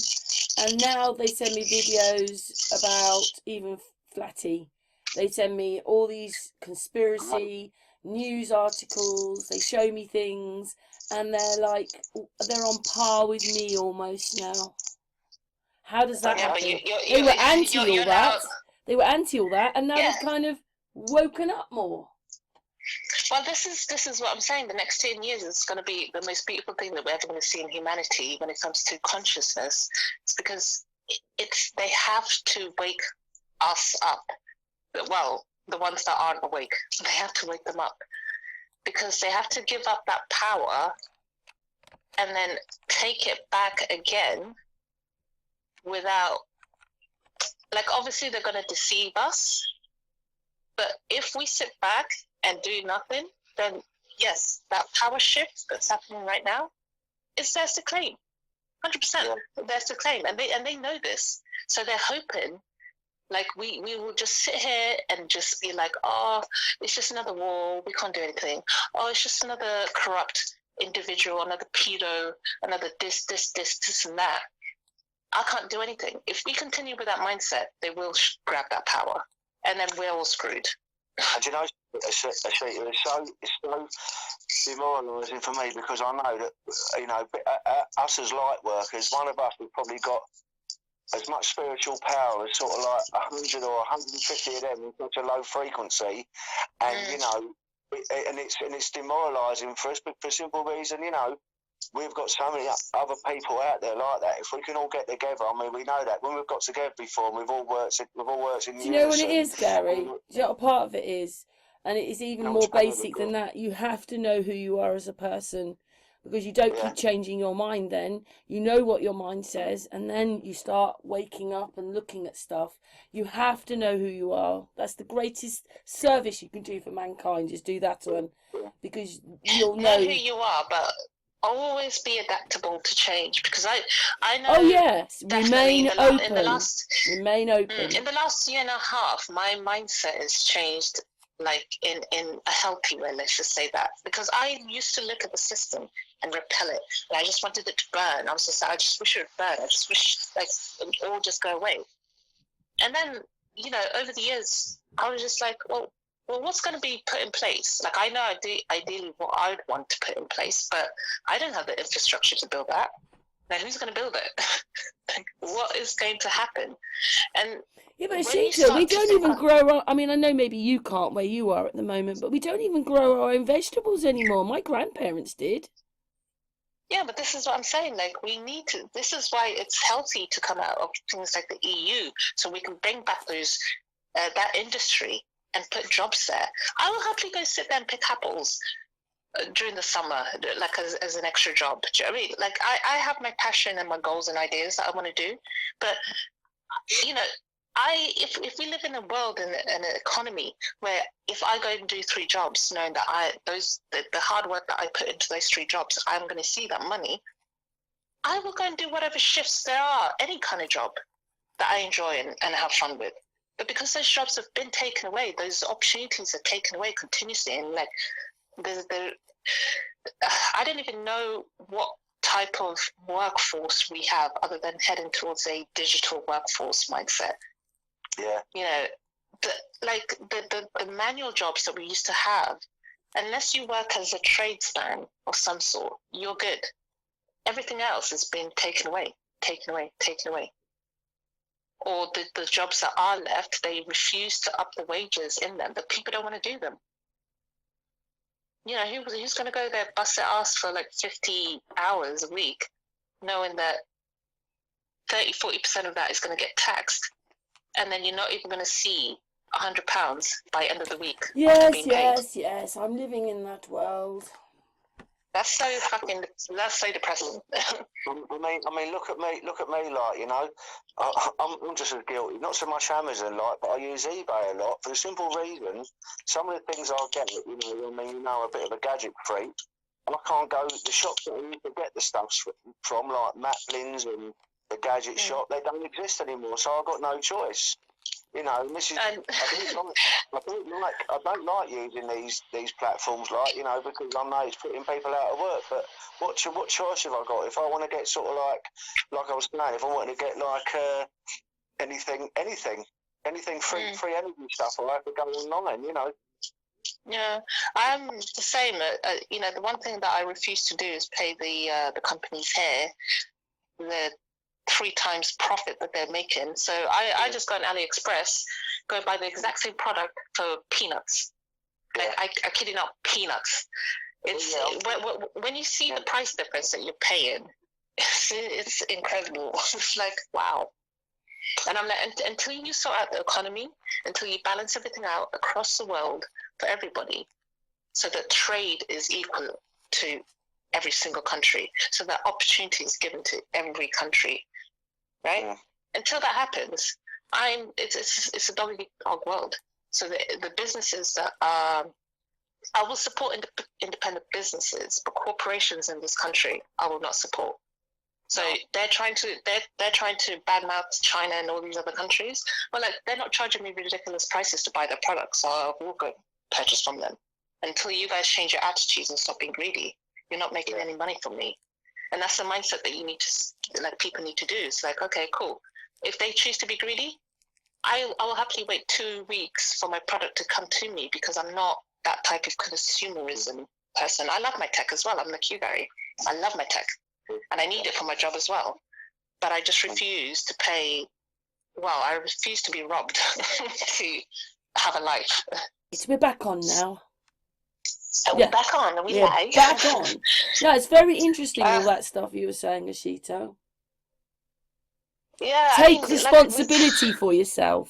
And now they send me videos about even Flatty. They send me all these conspiracy news articles. They show me things, and they're on par with me almost now. How does that happen? They were anti all that. They were anti all that, and now they've kind of woken up more. Well, this is what I'm saying. The next 10 years is going to be the most beautiful thing that we're ever going to see in humanity when it comes to consciousness. It's because they have to wake us up. Well, the ones that aren't awake, they have to wake them up because they have to give up that power and then take it back again without, like, obviously they're going to deceive us. But if we sit back and do nothing, then yes, that power shift that's happening right now is theirs to claim. 100% theirs to claim. And they know this. So they're hoping, like, we will just sit here and just be like, oh, it's just another war, we can't do anything. Oh, it's just another corrupt individual, another pedo, another this and that. I can't do anything. If we continue with that mindset, they will grab that power. And then we're all screwed. And you know, it's so demoralising for me, because I know that, you know, us as light workers, one of us has probably got as much spiritual power as sort of like 100 or 150 of them in such a low frequency, and you know, it's demoralising for us, but for a simple reason, you know, we've got so many other people out there like that. If we can all get together, I mean, we know that when we've got together before, and we've all worked in unison. Do you know what it is, Gary? Do you know what part of it is? And it is even more basic than that. You have to know who you are as a person, because you don't keep changing your mind then. You know what your mind says, and then you start waking up and looking at stuff. You have to know who you are. That's the greatest service you can do for mankind, just do that one. Because you'll know who you are, but always be adaptable to change, because I know. Oh yes, remain open. Remain open. In the last year and a half, my mindset has changed, like in a healthy way. Let's just say that, because I used to look at the system and repel it, and I just wanted it to burn. I just wish it would burn. I just wish like it would all just go away. And then, you know, over the years, I was just like, well, what's going to be put in place? Like, I know ideally what I would want to put in place, but I don't have the infrastructure to build that. Now, who's going to build it? Like, what is going to happen? And yeah, but Asita, we don't even grow. I mean, I know maybe you can't where you are at the moment, but we don't even grow our own vegetables anymore. My grandparents did. Yeah, but this is what I'm saying. Like, we need to. This is why it's healthy to come out of things like the EU, so we can bring back those that industry and put jobs there. I will happily go sit there and pick apples during the summer, like as an extra job. Do you know what I mean? Like, I have my passion and my goals and ideas that I want to do, but you know, if we live in a world and an economy where if I go and do 3 jobs, knowing that the hard work that I put into those 3 jobs, I'm going to see that money, I will go and do whatever shifts there are, any kind of job that I enjoy and have fun with. But because those jobs have been taken away, those opportunities are taken away continuously, and like I don't even know what type of workforce we have other than heading towards a digital workforce mindset. Yeah. You know, the manual jobs that we used to have, unless you work as a tradesman of some sort, you're good. Everything else has been taken away. Or the jobs that are left, they refuse to up the wages in them, but people don't want to do them. You know, who's going to go there, bust their ass for like 50 hours a week, knowing that 30-40% of that is going to get taxed, and then you're not even going to see £100 by end of the week. Yes, I'm living in that world. That's so depressing. I mean, look at me, like, you know, I'm just as guilty. Not so much Amazon, like, but I use eBay a lot for the simple reason, some of the things I get, you know, I mean, you know, a bit of a gadget freak, and I can't go to the shops that I used to get the stuff from, like Maplin's and the gadget shop. They don't exist anymore, so I've got no choice. You know, and this is, I don't like using these platforms, like, you know, because I know it's putting people out of work. But what choice have I got? If I want to get sort of like I was saying, if I want to get like anything free energy stuff, I have to go online, you know. Yeah, I'm the same. You know, the one thing that I refuse to do is pay the companies here the 3 times profit that they're making. So I just go on AliExpress, go buy the exact same product for peanuts. Like, I kid you not, peanuts. It's when you see the price difference that you're paying, it's incredible. It's like, wow. And I'm like, until you sort out the economy, until you balance everything out across the world for everybody, so that trade is equal to every single country, so that opportunity is given to every country, right? Yeah. Until that happens, it's a dog eat dog world. So the businesses that I will support independent businesses, but corporations in this country I will not support. So they're trying to badmouth China and all these other countries. Well, like, they're not charging me ridiculous prices to buy their products, so I will go purchase from them. Until you guys change your attitudes and stop being greedy, you're not making any money from me. And that's the mindset that you need to, like, people need to do. It's like, okay, cool. If they choose to be greedy, I will happily wait 2 weeks for my product to come to me because I'm not that type of consumerism person. I love my tech as well. I'm like you, Gary. I love my tech and I need it for my job as well. But I just refuse to pay. Well, I refuse to be robbed to have a life. We're back on now. Are we back on? Are we live? Back on. Yeah, it's very interesting all that stuff you were saying, Asita. Yeah. Take responsibility for yourself.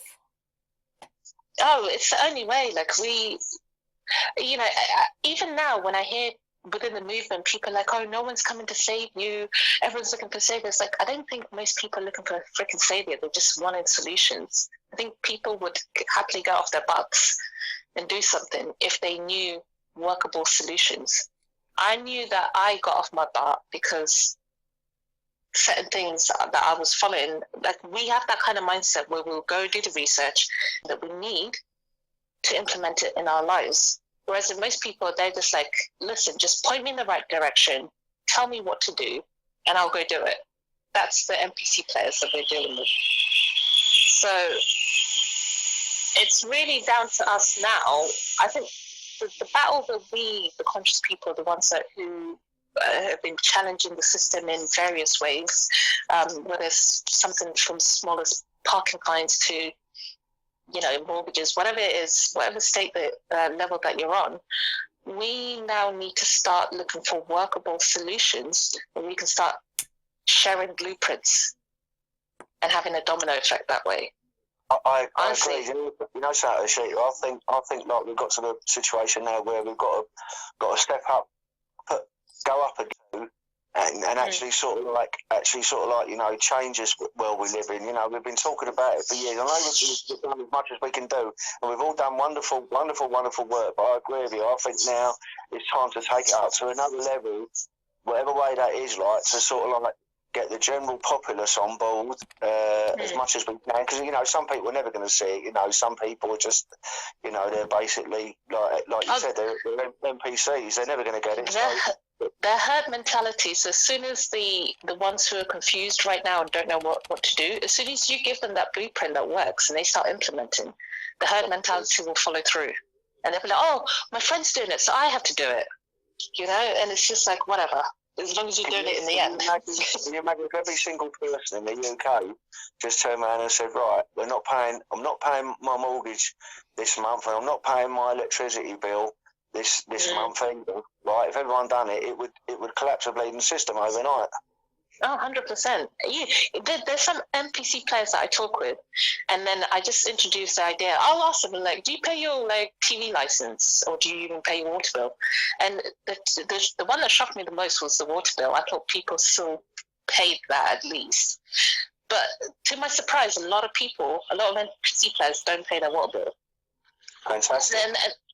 Oh, it's the only way. Like even now when I hear within the movement, people are like, oh, no one's coming to save you. Everyone's looking for saviors. Like, I don't think most people are looking for a freaking savior. They just wanted solutions. I think people would happily go off their butts and do something if they knew workable solutions. I knew that I got off my butt because certain things that I was following, like we have that kind of mindset where we'll go do the research that we need to implement it in our lives. Whereas in most people, they're just like, listen, just point me in the right direction, tell me what to do, and I'll go do it. That's the NPC players that we're dealing with. So it's really down to us now. I think the battle that we, the conscious people, are the ones who have been challenging the system in various ways, whether it's something from small as parking fines to mortgages, whatever it is, whatever state level that you're on, we now need to start looking for workable solutions where we can start sharing blueprints and having a domino effect that way. I agree. Satoshi, I think like we've got to the situation now where we've got to step up, go up again, and actually sort of like change this world we live in. We've been talking about it for years. I know we've done as much as we can do, and we've all done wonderful work. But I agree with you. I think now it's time to take it up to another level, whatever way that is, like to sort of like get the general populace on board as much as we can, because some people are never going to see it. Some people are just they're basically like you said, they're NPCs. They're never going to get it. They're herd mentality. So as soon as the ones who are confused right now and don't know what to do, as soon as you give them that blueprint that works and they start implementing, the herd mentality will follow through, and they'll be like, oh, my friend's doing it, so I have to do it. And it's just like, whatever. As long as you're doing it in the end. Can you imagine if every single person in the UK just turned around and said, right, I'm not paying my mortgage this month, and I'm not paying my electricity bill this month either. Right? If everyone done it, it would collapse the bleeding system overnight. Oh, 100%. There's some NPC players that I talk with, and then I just introduce the idea. I'll ask them, like, do you pay your TV license, or do you even pay your water bill? And the one that shocked me the most was the water bill. I thought people still paid that at least. But to my surprise, a lot of NPC players don't pay their water bill. Fantastic.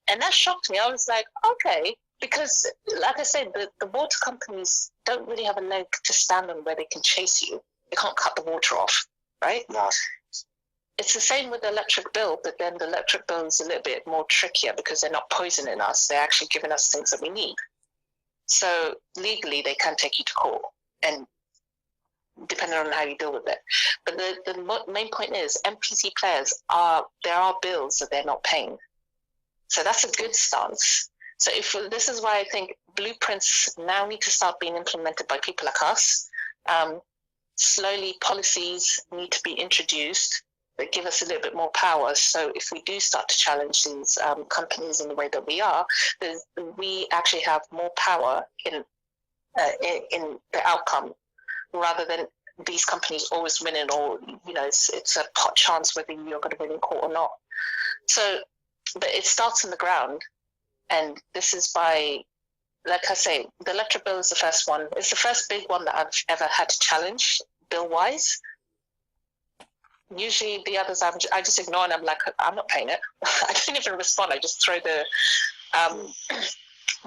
And that shocked me. I was like, okay. Because, like I said, the water companies don't really have a leg to stand on where they can chase you. They can't cut the water off, right? No. It's the same with the electric bill, but then the electric bill is a little bit more trickier because they're not poisoning us. They're actually giving us things that we need. So legally, they can take you to court, and depending on how you deal with it. But the main point is NPC players there are bills that they're not paying. So that's a good stance. So this is why I think blueprints now need to start being implemented by people like us. Slowly, policies need to be introduced that give us a little bit more power. So if we do start to challenge these companies in the way that we are, then we actually have more power in the outcome, rather than these companies always winning, or it's a pot chance whether you're going to win in court or not. So, but it starts on the ground. And this is by, like I say, the electric bill is the first one. It's the first big one that I've ever had to challenge bill-wise. Usually the others, I just ignore, and I'm like, I'm not paying it. I don't even respond. I just throw the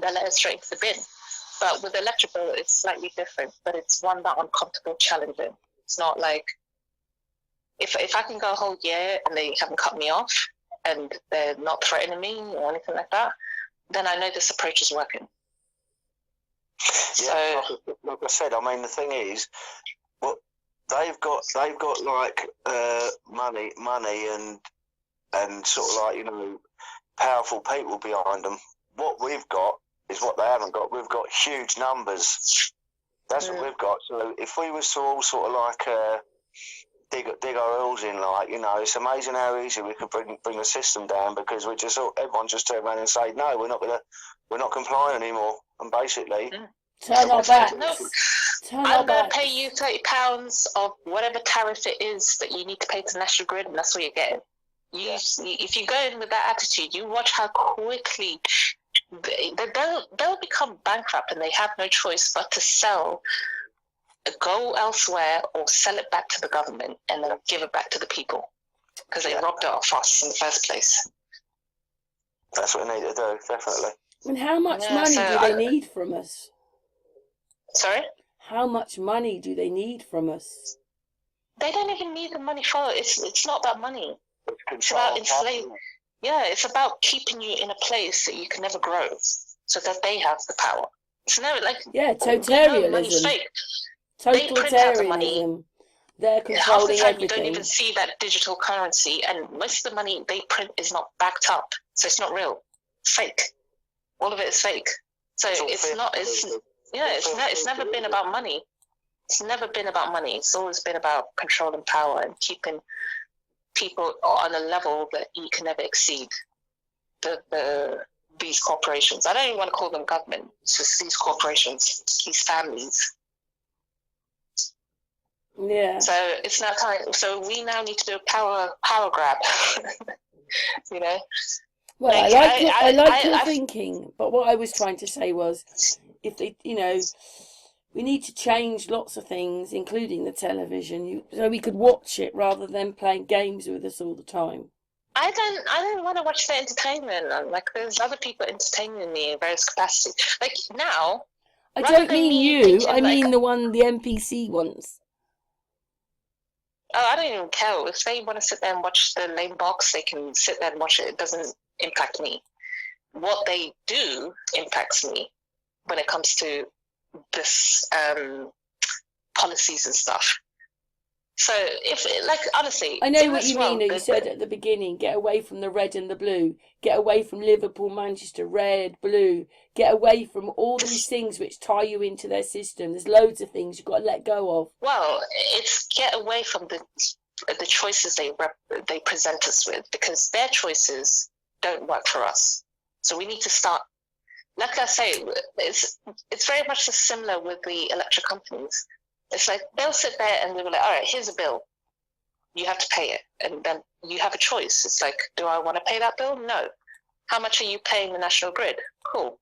letter straight into the bin. But with the electric bill, it's slightly different, but it's one that I'm comfortable challenging. It's not like, if I can go a whole year and they haven't cut me off and they're not threatening me or anything like that, then I know this approach is working. Yeah, like I said, I mean, the thing is, they've got like money and sort of like, you know, powerful people behind them. What we've got is what they haven't got. We've got huge numbers. That's what we've got. So if we was to all sort of like dig our heels in, like, you know, it's amazing how easy we could bring the system down, because everyone just turn around and say, no, we're not complying anymore, and basically turn our backs. No, Turn I'm our going to backs. pay you £30 of whatever tariff it is that you need to pay to the National Grid, and that's what you're getting. If you go in with that attitude, you watch how quickly they'll become bankrupt, and they have no choice but to go elsewhere or sell it back to the government and then give it back to the people, because they robbed it off us in the first place. That's what they need to do, definitely. And how much money do they need from us? Sorry? How much money do they need from us? They don't even need the money for it. It's not about money. It's about inflation. Yeah, it's about keeping you in a place that you can never grow, so that they have the power. It's never like totalitarianism. Fake. They print out the money. Totalitarianism. They're Half the controlling time everything. you don't even see that digital currency, and most of the money they print is not backed up, so it's not real. It's fake. All of it is fake. So it's not. It's never been about money. It's never been about money. It's always been about control and power and keeping people on a level that you can never exceed. These corporations. I don't even want to call them government. It's just these corporations, these families. Yeah. So it's now time. So we now need to do a power grab. You know. Well, I like your thinking, but what I was trying to say was, if they, you know, we need to change lots of things, including the television, so we could watch it rather than playing games with us all the time. I don't want to watch the entertainment. Like, there's other people entertaining me in various capacities. Like now. I don't mean you. I mean the NPC ones. Oh, I don't even care. If they want to sit there and watch the lame box, they can sit there and watch it. It doesn't impact me. What they do impacts me when it comes to this policies and stuff. So honestly, I know what you mean. You said at the beginning, get away from the red and the blue. Get away from Liverpool, Manchester, red, blue. Get away from all these things which tie you into their system. There's loads of things you've got to let go of. Well, it's get away from the choices they present us with, because their choices don't work for us. So we need to start. Like I say, it's very much similar with the electric companies. It's like they'll sit there and they'll be like, all right, here's a bill. You have to pay it. And then you have a choice. It's like, do I want to pay that bill? No. How much are you paying the National Grid? Cool.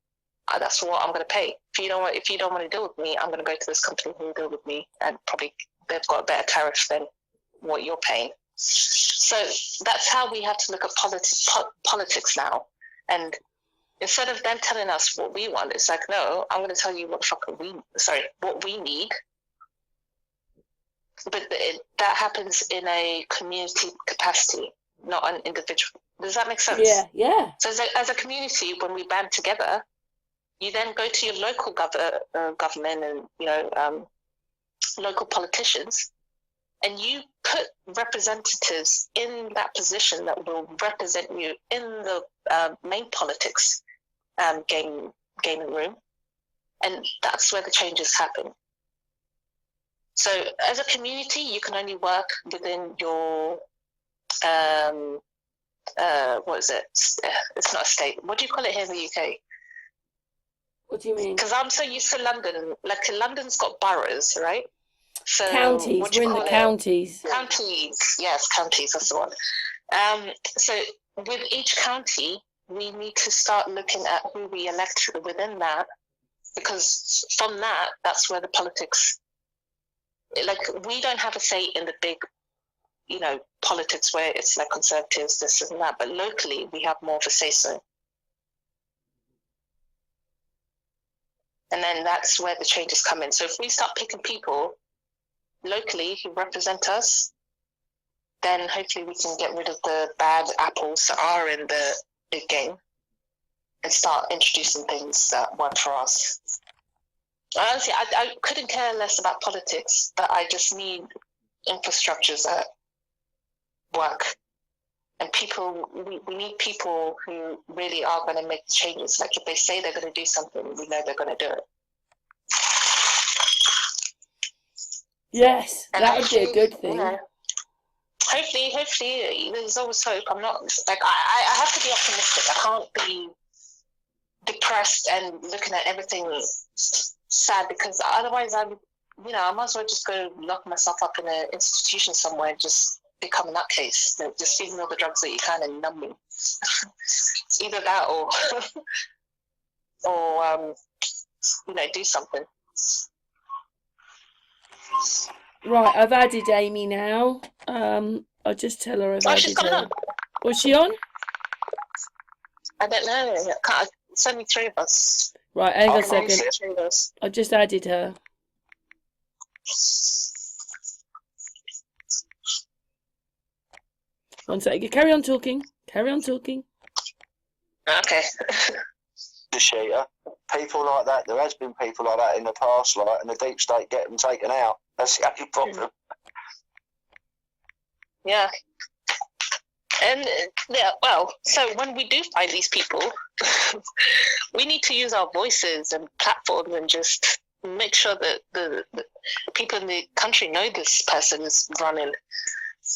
That's what I'm going to pay. If you don't want to deal with me, I'm going to go to this company who will deal with me, and probably they've got a better tariff than what you're paying. So that's how we have to look at politics now. And instead of them telling us what we want, it's like, no, I'm going to tell you what we need. But that happens in a community capacity, not an individual. Does that make sense? Yeah. So as a community, when we band together, you then go to your local government and local politicians, and you put representatives in that position that will represent you in the main politics gaming room, and that's where the changes happen. So as a community, you can only work within your, what is it? It's not a state. What do you call it here in the UK? What do you mean? Because I'm so used to London. Like, London's got boroughs, right? So counties. We're in the counties. Counties. Yes, counties. That's the one. So with each county, we need to start looking at who we elect within that, because from that, that's where the politics. Like, we don't have a say in the big, politics where it's like conservatives, this and that. But locally, we have more of a say so. And then that's where the changes come in. So if we start picking people locally who represent us, then hopefully we can get rid of the bad apples that are in the big game and start introducing things that work for us. Honestly, I couldn't care less about politics, but I just need infrastructures that work. And people, we need people who really are going to make the changes. Like if they say they're going to do something, we know they're going to do it. Yes, And that would be a good thing. You know, hopefully, there's always hope. I'm not like I have to be optimistic. I can't be depressed and looking at everything sad, because otherwise I might as well just go lock myself up in an institution somewhere and just become a nutcase. Just using all the drugs that you can and numb me. Either that or do something. Right, I've added Amy now. I'll just tell her I've added she's coming her. on. Was she on? I don't know. It's only 3 of us. Right, hang on a second. 3 of us. I just added her. One second. Carry on talking. Okay. Cheater. People like that. There has been people like that in the past, like, and the deep state get them taken out. That's the only problem. Yeah. And so when we do find these people, we need to use our voices and platforms and just make sure that the people in the country know this person is running.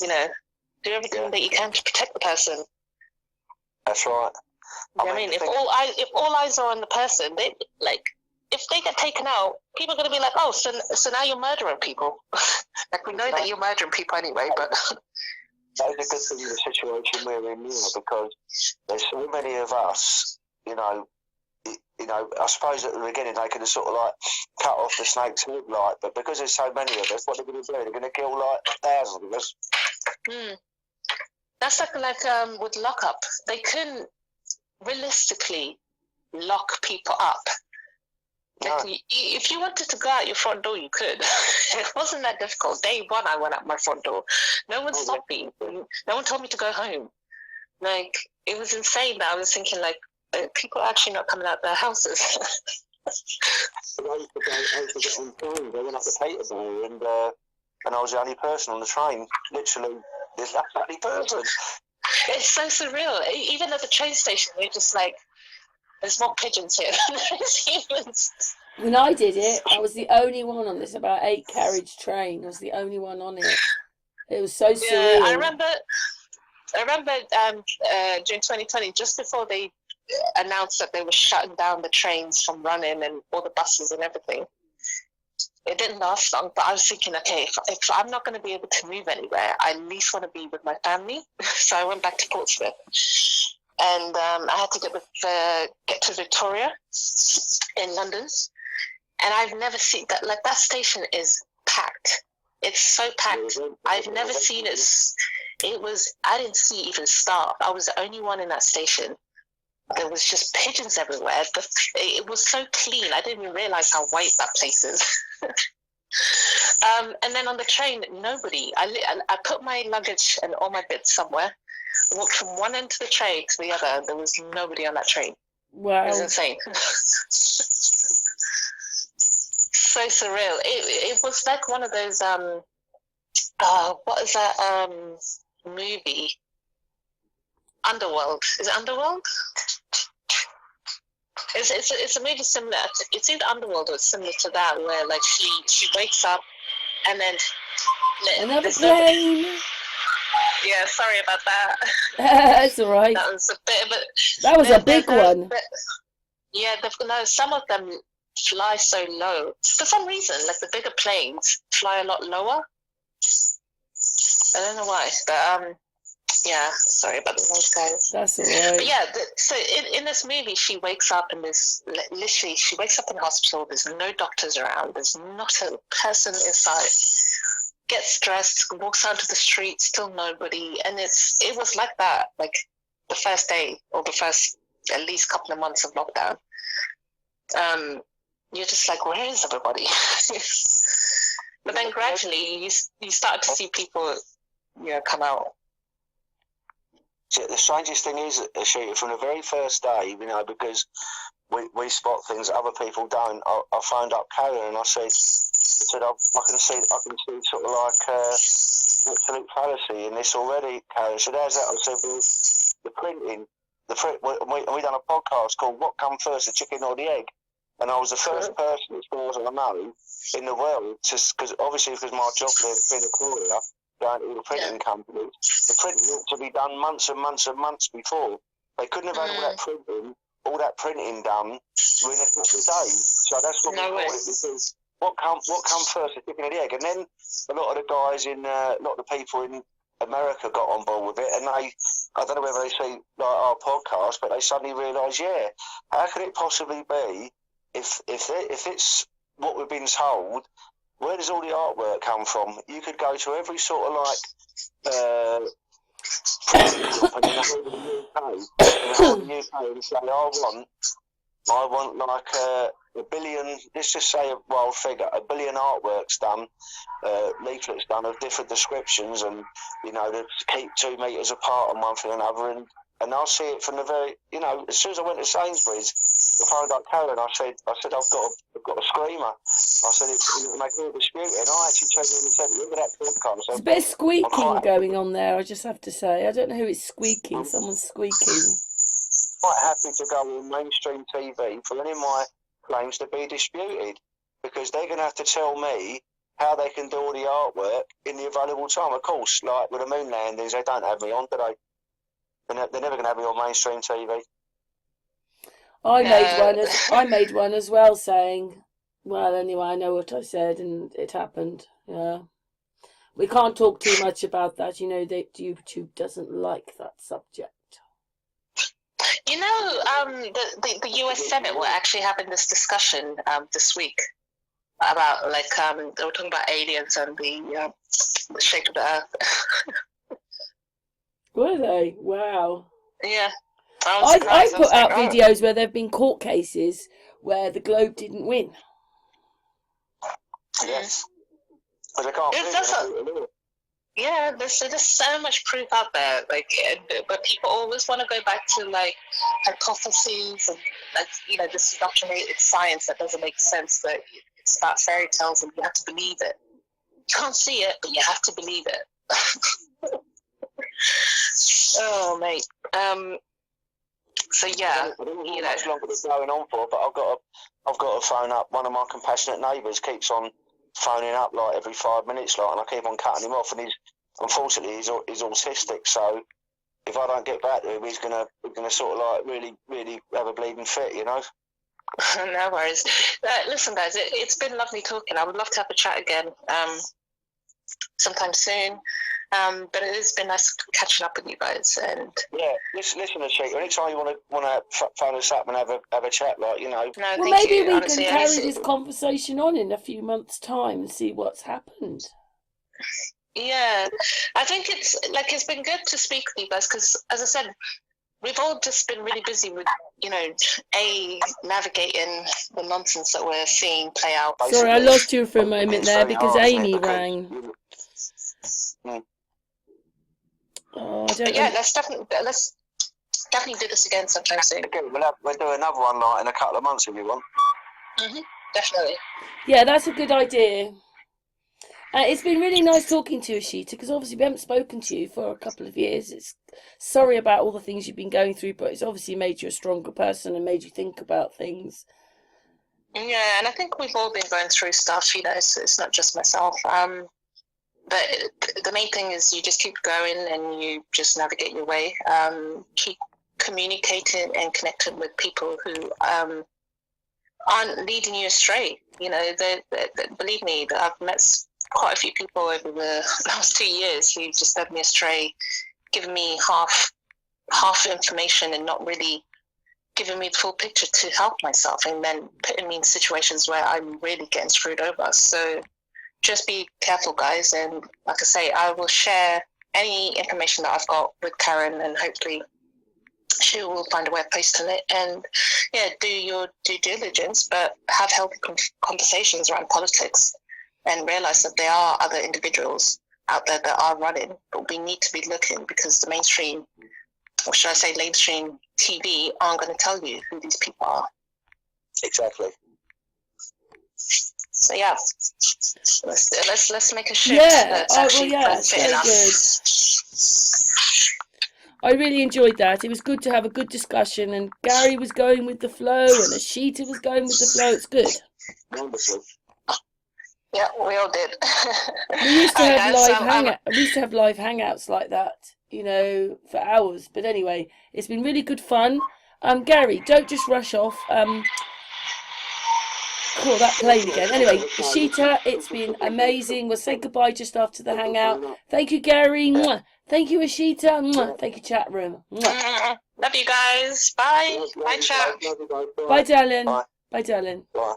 Do everything that you can to protect the person. That's right. I mean, if all eyes are on the person, if they get taken out, people are going to be like, oh, so now you're murdering people. Like, we know that you're murdering people anyway, but... That is a good thing in the situation we're in now, because there's so many of us, I suppose at the beginning they could have sort of like cut off the snake's head, like, but because there's so many of us, what they're going to do? They're going to kill like thousands of us. That's like with lockup. They couldn't realistically lock people up. Like, no. If you wanted to go out your front door, you could. It wasn't that difficult. Day one, I went out my front door. No one stopped me. No one told me to go home. Like, it was insane that I was thinking, like, people are actually not coming out their houses. I used to get on trains. I went up the Peterborough and I was the only person on the train. Literally, there's the only person. It's so surreal. Even at the train station, you're just like, there's more pigeons here than there's humans. When I did it, I was the only one on this about 8-carriage train. I was the only one on it. It was so surreal. Yeah, I remember during 2020, just before they announced that they were shutting down the trains from running and all the buses and everything. It didn't last long, but I was thinking, okay, if I'm not going to be able to move anywhere, I at least want to be with my family. So I went back to Portsmouth. And I had to get to Victoria in London. And I've never seen that. Like, that station is packed. It's so packed. I've never seen it. I didn't see even staff. I was the only one in that station. There was just pigeons everywhere. It was so clean. I didn't even realize how white that place is. And then on the train, nobody. I put my luggage and all my bits somewhere. Walked from one end of the train to the other. There was nobody on that train. Wow. It was insane. So surreal. It was like one of those what is that movie? Underworld. Is it Underworld? It's a movie similar. It's either Underworld or it's similar to that, where like she wakes up and then another plane. Yeah, sorry about that. That's all right. That was a bit of a... That was a big one. Yeah, some of them fly so low. For some reason, like the bigger planes fly a lot lower. I don't know why, but yeah, sorry about the noise, guys. That's all right. But yeah, so in this movie, she wakes up and she wakes up in hospital. There's no doctors around. There's not a person inside. Gets dressed, walks out to the street, still nobody, and it was like that, like the first day or the first at least couple of months of lockdown. You're just like, where is everybody? But then gradually you start to see people, come out. The strangest thing is, Asita, from the very first day, because we spot things that other people don't. I phoned up Karen and I said, said, I can see sort of like absolute fallacy in this already, Karen. So there's that. I said, well, the printing, we done a podcast called "What Come First, the Chicken or the Egg?" And I was the first person, as far as I know, in the world, because my job being a courier, going to all the printing companies, the printing ought to be done months and months and months before. They couldn't have had all that printing done within a couple of days. So that's what we call it, because what come first, the chicken or the egg? And then a lot of the guys a lot of the people in America got on board with it, and I don't know whether they see like our podcast, but they suddenly realised, how could it possibly be if it's what we've been told? Where does all the artwork come from? You could go to every sort of like printing company in the whole of the UK and say, I want like a billion, let's just say a wild figure, a billion artworks done, leaflets done of different descriptions, and to keep 2 metres apart on one from another, and I'll see it from the very, as soon as I went to Sainsbury's, I phoned up Karen. I said I've got a screamer. I said it'll make all dispute, and I actually turned around and said, look at that podcast. There's a bit of squeaking going on there, I just have to say. I don't know who is squeaking. Someone's squeaking. Quite happy to go on mainstream TV for any of my claims to be disputed, because they're going to have to tell me how they can do all the artwork in the available time. Of course, like with the moon landings, they don't have me on, do they? They're never going to have me on mainstream TV. I made one as well, saying, well, anyway, I know what I said, and it happened. Yeah, we can't talk too much about that. That YouTube doesn't like that subject. The US Senate were actually having this discussion this week about they were talking about aliens and the shape of the earth. Were they? Wow. Yeah. I put out videos where there have been court cases where the Globe didn't win. Yes. But I can't there's so much proof out there, but people always want to go back to hypotheses and this is doctrinated science that doesn't make sense. That it's about fairy tales and you have to believe it. You can't see it, but you have to believe it. Oh, mate. So yeah, I don't know how much longer it's going on for, but I've got to phone up. One of my compassionate neighbours keeps on phoning up like every 5 minutes, and I keep on cutting him off. And unfortunately he's autistic, so if I don't get back to him, he's gonna sort of really, really have a bleeding fit, No worries. Listen, guys, it's been lovely talking. I would love to have a chat again sometime soon. But it has been nice catching up with you guys. And listen, Asita. Anytime you want to phone us up and have a chat, No, well, maybe we can carry this conversation on in a few months' time and see what's happened. Yeah, I think it's been good to speak with you guys because, as I said, we've all just been really busy with navigating the nonsense that we're seeing play out. Sorry, I lost you for a moment there because Amy rang. Oh, I don't know. Let's definitely do this again sometime soon. We'll do another one in a couple of months if you want. Definitely. Yeah, that's a good idea. It's been really nice talking to you, Asita, because obviously we haven't spoken to you for a couple of years. Sorry about all the things you've been going through, but it's obviously made you a stronger person and made you think about things. Yeah, and I think we've all been going through stuff, it's not just myself. But the main thing is you just keep going and you just navigate your way. Keep communicating and connecting with people who aren't leading you astray. Believe me, I've met quite a few people over the last 2 years who just led me astray, giving me half information and not really giving me the full picture to help myself, and then putting me in situations where I'm really getting screwed over. So just be careful, guys, and like I say, I will share any information that I've got with Karen, and hopefully she will find a way of posting it. And do your due diligence, but have healthy conversations around politics, and realize that there are other individuals out there that are running, but we need to be looking, because the mainstream, or should I say mainstream TV, aren't going to tell you who these people are. Exactly. So yeah, let's make a shift Yeah, that's oh, well, actually yeah, it's fit very enough. good. I really enjoyed that. It was good to have a good discussion, and Gary was going with the flow, and Asita was going with the flow. It's good. Wonderful. Yeah, we all did. We used to Alright, have guys, we used to have live hangouts like that, you know, for hours. But anyway, it's been really good fun. Gary, don't just rush off. Cool, that playing again. Anyway, Ashita, it's been amazing. We'll say goodbye just after the hangout. Thank you, Gary. Mwah. Thank you, Ashita. Mwah. Thank you, chat room. Mwah. Love you guys. Bye. Bye, chat. Bye, darling. Bye. Bye, darling. Bye.